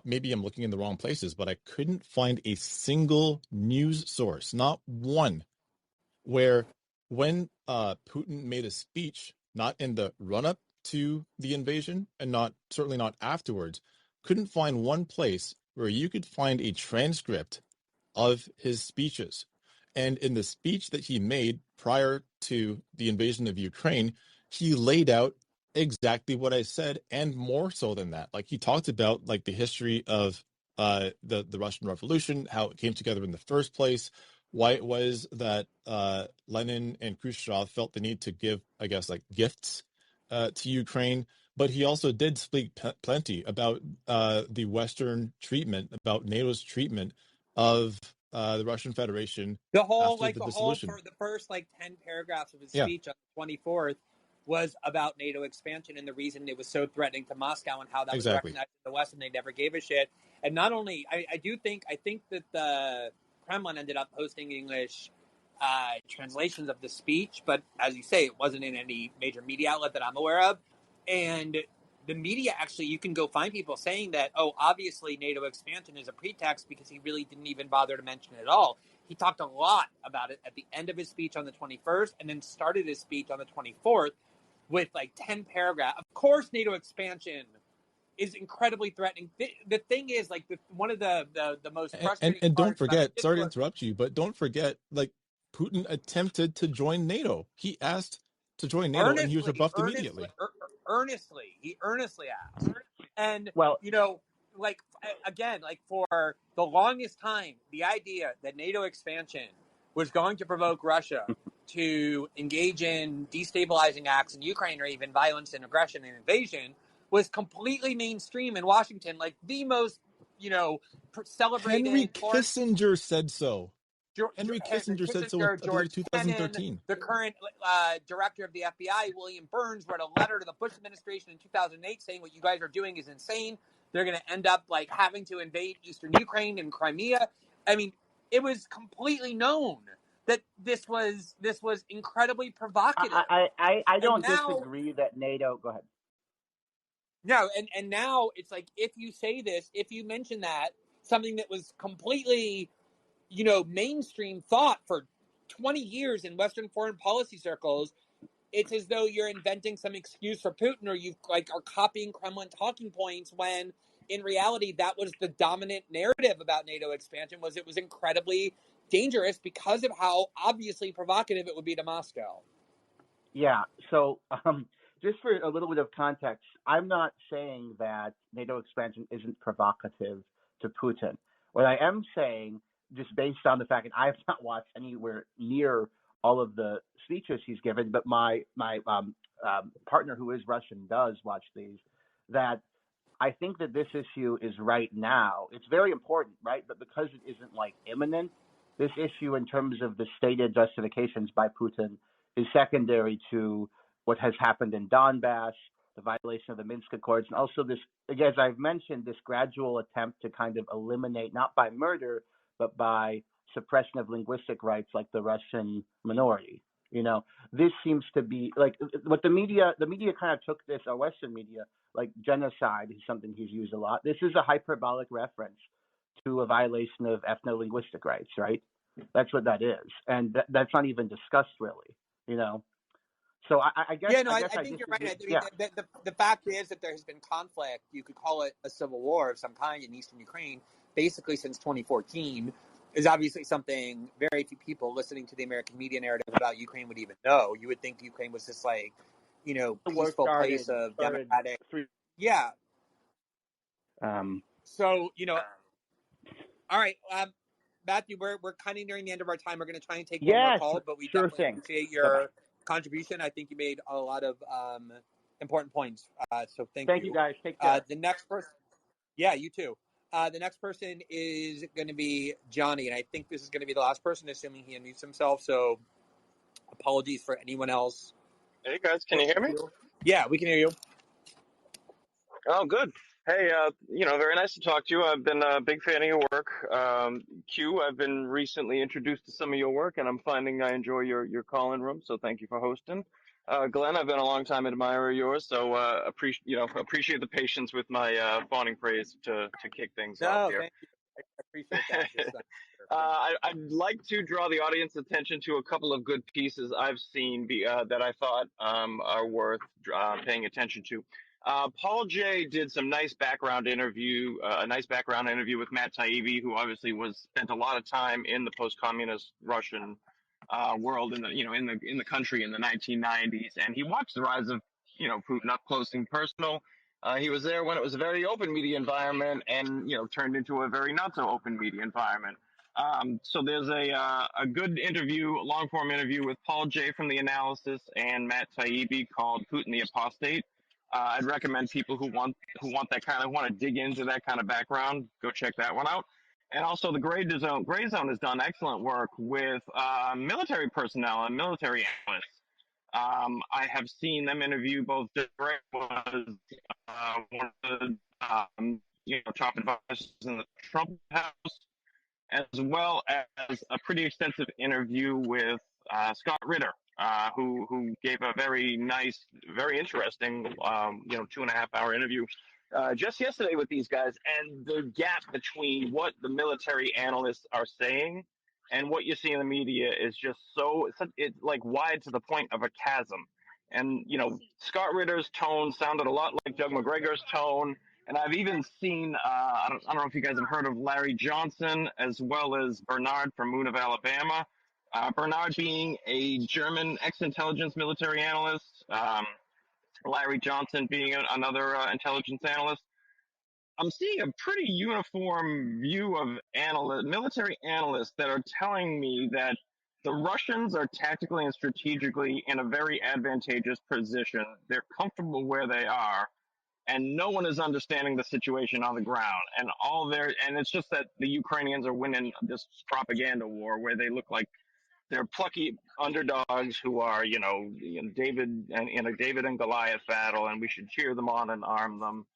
Speaker 2: maybe I'm looking in the wrong places, but I couldn't find a single news source, not one, where when Putin made a speech, not in the run-up to the invasion and certainly not afterwards, couldn't find one place where you could find a transcript of his speeches. And in the speech that he made prior to the invasion of Ukraine, he laid out exactly what I said and more so than that. Like he talked about like the history of the Russian Revolution, how it came together in the first place, why it was that Lenin and Khrushchev felt the need to give, I guess, like gifts to Ukraine. But he also did speak plenty about the Western treatment, about NATO's treatment of the Russian Federation after the dissolution.
Speaker 1: For the first 10 paragraphs of his
Speaker 2: Yeah.
Speaker 1: speech on the 24th was about NATO expansion and the reason it was so threatening to Moscow and how that was recognized in the West and they never gave a shit. And not only, I think that the Kremlin ended up posting English translations of the speech, but as you say, it wasn't in any major media outlet that I'm aware of. And the media, actually, you can go find people saying that, obviously NATO expansion is a pretext because he really didn't even bother to mention it at all. He talked a lot about it at the end of his speech on the 21st and then started his speech on the 24th with 10 paragraphs. Of course, NATO expansion is incredibly threatening. The thing is, one of the most frustrating
Speaker 2: and don't
Speaker 1: parts
Speaker 2: forget, sorry to interrupt you, but don't forget, Putin attempted to join NATO. He asked to join NATO and he was rebuffed immediately.
Speaker 1: He earnestly asked. And,
Speaker 5: well,
Speaker 1: for the longest time, the idea that NATO expansion was going to provoke Russia to engage in destabilizing acts in Ukraine or even violence and aggression and invasion was completely mainstream in Washington, the most, celebrated.
Speaker 2: Henry Kissinger said so. Henry Kissinger said so in
Speaker 1: George
Speaker 2: 2013.
Speaker 1: Kennan, the current director of the FBI, William Burns, wrote a letter to the Bush administration in 2008 saying what you guys are doing is insane. They're going to end up having to invade eastern Ukraine and Crimea. I mean, it was completely known that this was incredibly provocative.
Speaker 5: I don't disagree that NATO. Go ahead.
Speaker 1: No, and now it's if you say this, if you mention that, something that was completely mainstream thought for 20 years in Western foreign policy circles, it's as though you're inventing some excuse for Putin or you are copying Kremlin talking points when in reality that was the dominant narrative about NATO expansion. It was incredibly dangerous because of how obviously provocative it would be to Moscow.
Speaker 5: Yeah. So just for a little bit of context, I'm not saying that NATO expansion isn't provocative to Putin. What I am saying, just based on the fact that I have not watched anywhere near all of the speeches he's given, but my partner who is Russian does watch these, that I think that this issue is right now. It's very important, right? But because it isn't imminent, this issue in terms of the stated justifications by Putin is secondary to what has happened in Donbass the violation of the Minsk Accords, and also this, again, as I've mentioned, this gradual attempt to kind of eliminate, not by murder, but by suppression of linguistic rights like the Russian minority. This seems to be like what the media kind of took this, our Western media, like genocide is something he's used a lot. This is a hyperbolic reference to a violation of ethno-linguistic rights, right? That's what that is. And that's not even discussed really, So I guess
Speaker 1: I think you're right. I mean, the fact is that there has been conflict. You could call it a civil war of some kind in eastern Ukraine, basically since 2014. Is obviously something very few people listening to the American media narrative about Ukraine would even know. You would think Ukraine was this peaceful place of democratic. Yeah. So all right, Matthew, we're kind of nearing the end of our time. We're going to try and take one more call, but we definitely appreciate your contribution. I think you made a lot of important points. So thank you.
Speaker 5: Thank you, guys. Take care.
Speaker 1: The next person, yeah, you too. The next person is going to be Johnny, and I think this is going to be the last person, assuming he unmutes himself. So apologies for anyone else.
Speaker 6: Hey guys, can you hear me?
Speaker 1: Yeah, we can hear you.
Speaker 6: Oh, good. Hey, very nice to talk to you. I've been a big fan of your work. Q, I've been recently introduced to some of your work, and I'm finding I enjoy your call-in room. So thank you for hosting. Glenn, I've been a long time admirer of yours, so appreciate the patience with my fawning praise to kick things off here.
Speaker 1: Thank you. I appreciate that.
Speaker 6: I'd like to draw the audience attention to a couple of good pieces I've seen that I thought are worth paying attention to. Paul J did some nice background interview, with Matt Taibbi, who obviously spent a lot of time in the post-communist Russian world in the country in the 1990s, and he watched the rise of Putin up close and personal. He was there when it was a very open media environment, and turned into a very not so open media environment. So there's a good interview, a long form interview with Paul J from The Analysis and Matt Taibbi called "Putin the Apostate." I'd recommend people who want to dig into that kind of background, go check that one out. And also the Gray Zone has done excellent work with military personnel and military analysts. I have seen them interview both Gray was one of the top advisors in the Trump House, as well as a pretty extensive interview with Scott Ritter, who gave a very nice, very interesting, 2.5-hour interview just yesterday with these guys. And the gap between what the military analysts are saying and what you see in the media is just it's like wide to the point of a chasm. And, Scott Ritter's tone sounded a lot like Doug McGregor's tone. And I've even seen, I don't know if you guys have heard of Larry Johnson, as well as Bernard from Moon of Alabama. Bernard being a German ex-intelligence military analyst, Larry Johnson being another intelligence analyst. I'm seeing a pretty uniform view of military analysts that are telling me that the Russians are tactically and strategically in a very advantageous position. They're comfortable where they are, and no one is understanding the situation on the ground. And it's just that the Ukrainians are winning this propaganda war where they look like they're plucky underdogs who are, David and Goliath battle, and we should cheer them on and arm them.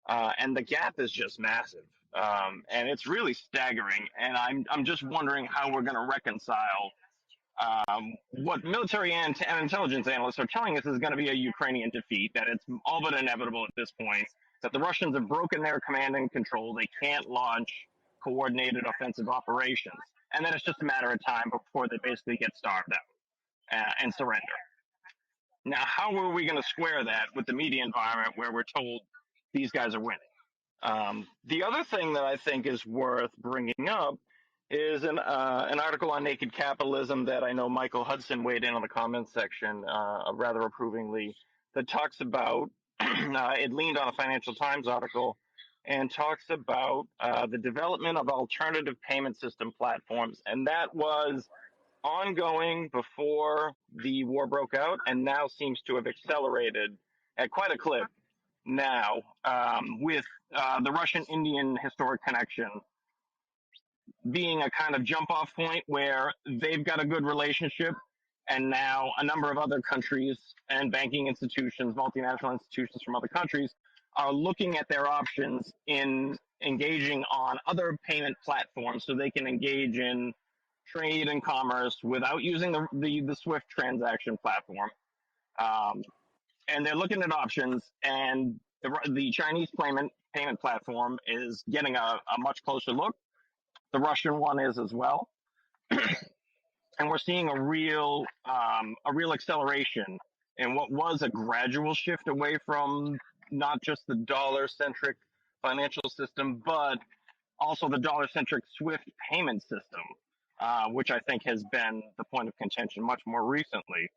Speaker 6: And the gap is just massive, and it's really staggering. And I'm just wondering how we're going to reconcile what military and intelligence analysts are telling us is going to be a Ukrainian defeat, that it's all but inevitable at this point, that the Russians have broken their command and control, they can't launch coordinated offensive operations, and then it's just a matter of time before they basically get starved out and surrender. Now, how are we going to square that with the media environment where we're told these guys are winning? The other thing that I think is worth bringing up is an article on naked capitalism that I know Michael Hudson weighed in on the comments section rather approvingly, that talks about, it leaned on a Financial Times article, and talks about the development of alternative payment system platforms. And that was ongoing before the war broke out and now seems to have accelerated at quite a clip now, with the Russian-Indian historic connection being a kind of jump-off point where they've got a good relationship And now a number of other countries and banking institutions, multinational institutions from other countries, are looking at their options in engaging on other payment platforms so they can engage in trade and commerce without using the SWIFT transaction platform. And they're looking at options, and the Chinese payment platform is getting a much closer look. The Russian one is as well. And we're seeing a real acceleration in what was a gradual shift away from not just the dollar-centric financial system, but also the dollar-centric SWIFT payment system, which I think has been the point of contention much more recently.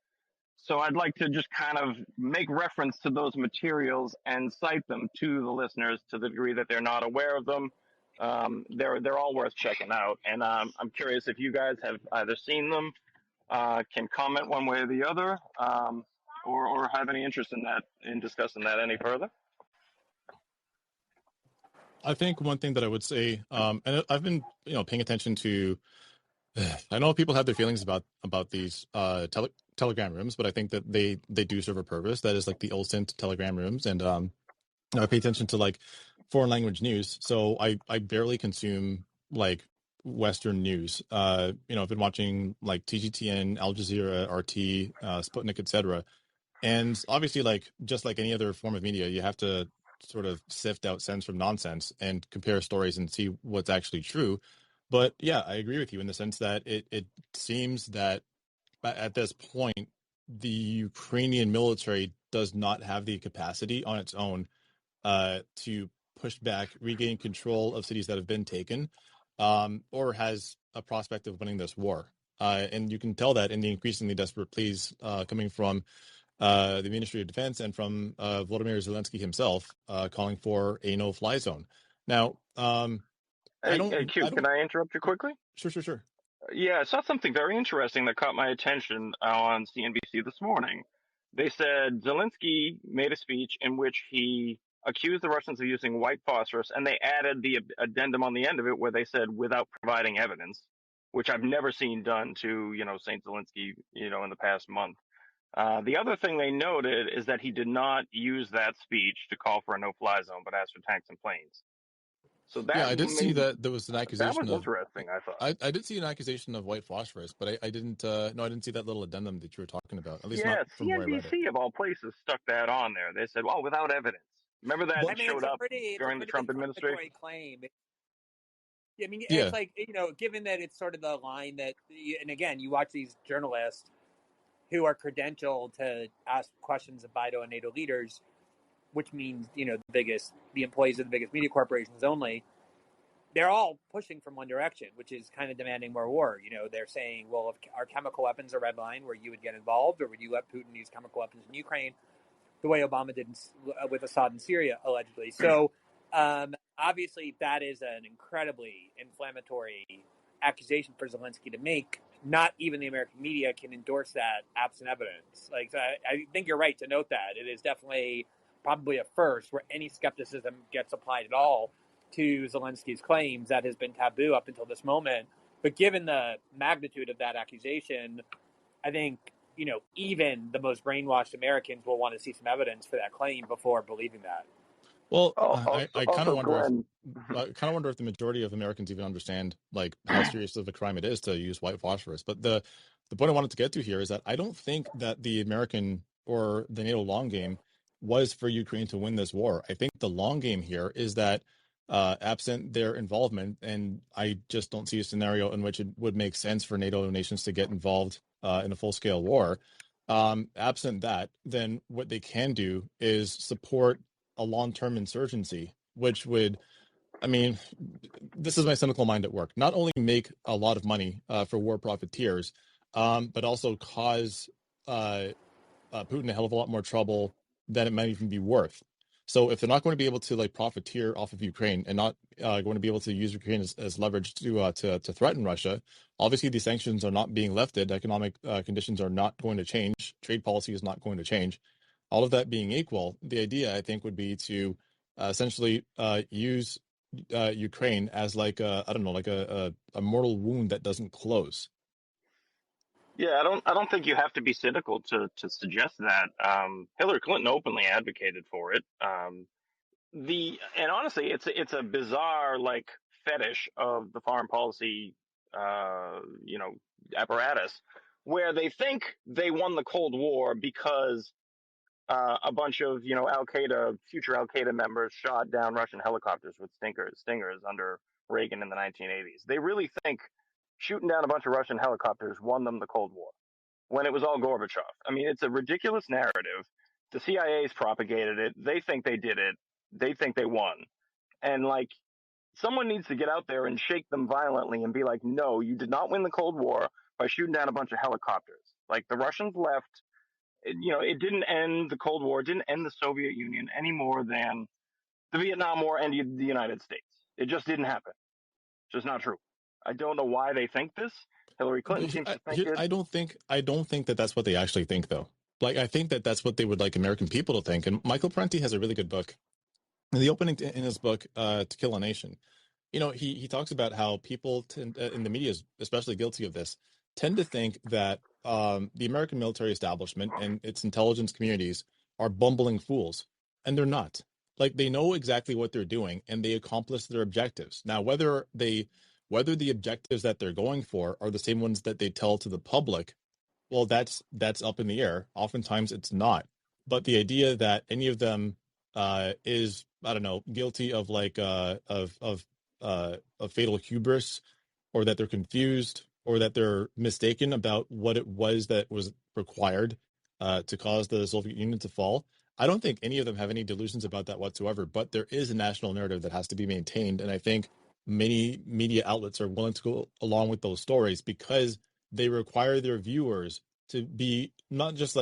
Speaker 6: So I'd like to just kind of make reference to those materials and cite them to the listeners to the degree that they're not aware of them. They're all worth checking out, and I'm curious if you guys have either seen them, can comment one way or the other, or have any interest in discussing that any further.
Speaker 2: I think one thing that I would say, and I've been paying attention to. I know people have their feelings about these Telegram rooms, but I think that they do serve a purpose. That is like the OSINT Telegram rooms, and I pay attention to like foreign language news. So I barely consume like Western news. I've been watching like TGTN, Al Jazeera, RT, Sputnik, etc. And obviously, like just like any other form of media, you have to sort of sift out sense from nonsense and compare stories and see what's actually true. But yeah, I agree with you in the sense that it seems that at this point, the Ukrainian military does not have the capacity on its own to push back, regain control of cities that have been taken, or has a prospect of winning this war. And you can tell that in the increasingly desperate pleas coming from the Ministry of Defense and from Volodymyr Zelensky himself, calling for a no-fly zone. Now,
Speaker 6: Hey, Q, can I interrupt you quickly?
Speaker 2: Sure.
Speaker 6: Yeah, I saw something very interesting that caught my attention on CNBC this morning. They said Zelensky made a speech in which he accused the Russians of using white phosphorus, and they added the addendum on the end of it where they said without providing evidence, which I've never seen done to, Saint Zelensky, in the past month. The other thing they noted is that he did not use that speech to call for a no-fly zone, but asked for tanks and planes. So that
Speaker 2: I did see that there was an accusation
Speaker 6: that was interesting, I thought.
Speaker 2: I did see an accusation of white phosphorus, but I didn't. No, I didn't see that little addendum that you were talking about. At least not from where I read it.
Speaker 6: CNBC of all places stuck that on there. They said, "Well, without evidence." Remember that showed up during the Trump administration.
Speaker 1: Claim. I mean,
Speaker 2: yeah.
Speaker 1: It's like given that it's sort of the line that, and again, you watch these journalists who are credentialed to ask questions of BIDO and NATO leaders, which means the employees of the biggest media corporations only. They're all pushing from one direction, which is kind of demanding more war. They're saying, well, if our chemical weapons are red line where you would get involved, or would you let Putin use chemical weapons in Ukraine the way Obama did with Assad in Syria, allegedly. So obviously that is an incredibly inflammatory accusation for Zelensky to make. Not even the American media can endorse that absent evidence. I think you're right to note that. It is definitely probably a first where any skepticism gets applied at all to Zelensky's claims. That has been taboo up until this moment. But given the magnitude of that accusation, I think, even the most brainwashed Americans will want to see some evidence for that claim before believing that.
Speaker 2: Well, I kind of wonder
Speaker 6: Glenn,
Speaker 2: if the majority of Americans even understand like how serious of a crime it is to use white phosphorus. But the point I wanted to get to here is that I don't think that the American or the NATO long game was for Ukraine to win this war. I think the long game here is that absent their involvement, and I just don't see a scenario in which it would make sense for NATO nations to get involved in a full-scale war. Absent that, then what they can do is support a long-term insurgency, which would, I mean, this is my cynical mind at work, not only make a lot of money for war profiteers, but also cause Putin a hell of a lot more trouble than it might even be worth. So if they're not going to be able to like profiteer off of Ukraine and not going to be able to use Ukraine as leverage to threaten Russia, obviously these sanctions are not being lifted. Economic conditions are not going to change. Trade policy is not going to change. All of that being equal, the idea I think would be to essentially use Ukraine as like a mortal wound that doesn't close.
Speaker 6: Yeah, I don't think you have to be cynical to suggest that. Hillary Clinton openly advocated for it. And honestly, it's a bizarre like fetish of the foreign policy, you know, apparatus, where they think they won the Cold War because a bunch of future Al Qaeda members shot down Russian helicopters with stingers under Reagan in the 1980s. They really think shooting down a bunch of Russian helicopters won them the Cold War when it was all Gorbachev. I mean, it's a ridiculous narrative. The CIA's propagated it. They think they did it. They think they won. And like, someone needs to get out there and shake them violently and be like, no, you did not win the Cold War by shooting down a bunch of helicopters. Like, the Russians left. It didn't end the Cold War. It didn't end the Soviet Union any more than the Vietnam War ended the United States. It just didn't happen. It's just not true. I don't know why they think this. Hillary Clinton seems to think it.
Speaker 2: I don't think that that's what they actually think, though. Like, I think that that's what they would like American people to think. And Michael Parenti has a really good book. In the opening in his book, To Kill a Nation, he talks about how people tend, in the media is especially guilty of this, tend to think that the American military establishment and its intelligence communities are bumbling fools, and they're not. Like, they know exactly what they're doing, and they accomplish their objectives. Now, whether the objectives that they're going for are the same ones that they tell to the public, well, that's up in the air. Oftentimes, it's not. But the idea that any of them is, I don't know, guilty of like of fatal hubris, or that they're confused, or that they're mistaken about what it was that was required to cause the Soviet Union to fall. I don't think any of them have any delusions about that whatsoever, but there is a national narrative that has to be maintained. And I think many media outlets are willing to go along with those stories because they require their viewers to be not just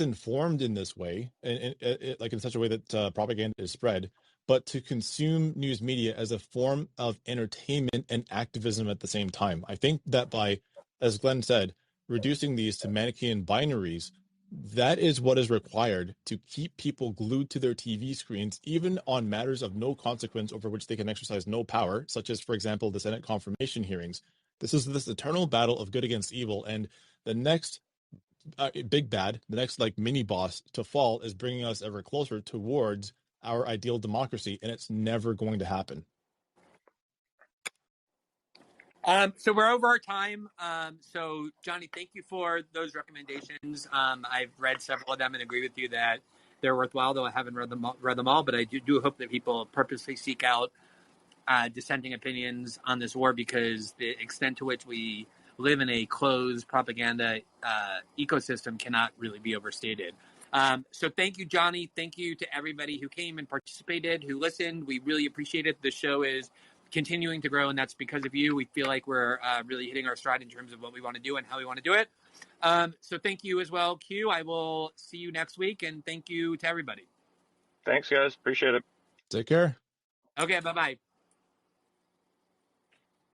Speaker 2: informed in this way, and like in such a way that propaganda is spread, but to consume news media as a form of entertainment and activism at the same time. I think that by, as Glenn said, reducing these to Manichaean binaries, that is what is required to keep people glued to their TV screens, even on matters of no consequence over which they can exercise no power, such as, for example, the Senate confirmation hearings. This is this eternal battle of good against evil, and the next big bad, the next like mini boss to fall, is bringing us ever closer towards our ideal democracy, and it's never going to happen.
Speaker 1: So we're over our time. So Johnny, thank you for those recommendations. I've read several of them and agree with you that they're worthwhile, though I haven't read them all, but I do hope that people purposely seek out dissenting opinions on this war, because the extent to which we live in a closed propaganda ecosystem cannot really be overstated. So thank you, Johnny. Thank you to everybody who came and participated, who listened. We really appreciate it. The show is continuing to grow, and that's because of you. We feel like we're really hitting our stride in terms of what we want to do and how we want to do it. So thank you as well, Q. I will see you next week, and thank you to everybody.
Speaker 6: Thanks, guys. Appreciate it.
Speaker 2: Take care.
Speaker 1: Okay, bye-bye.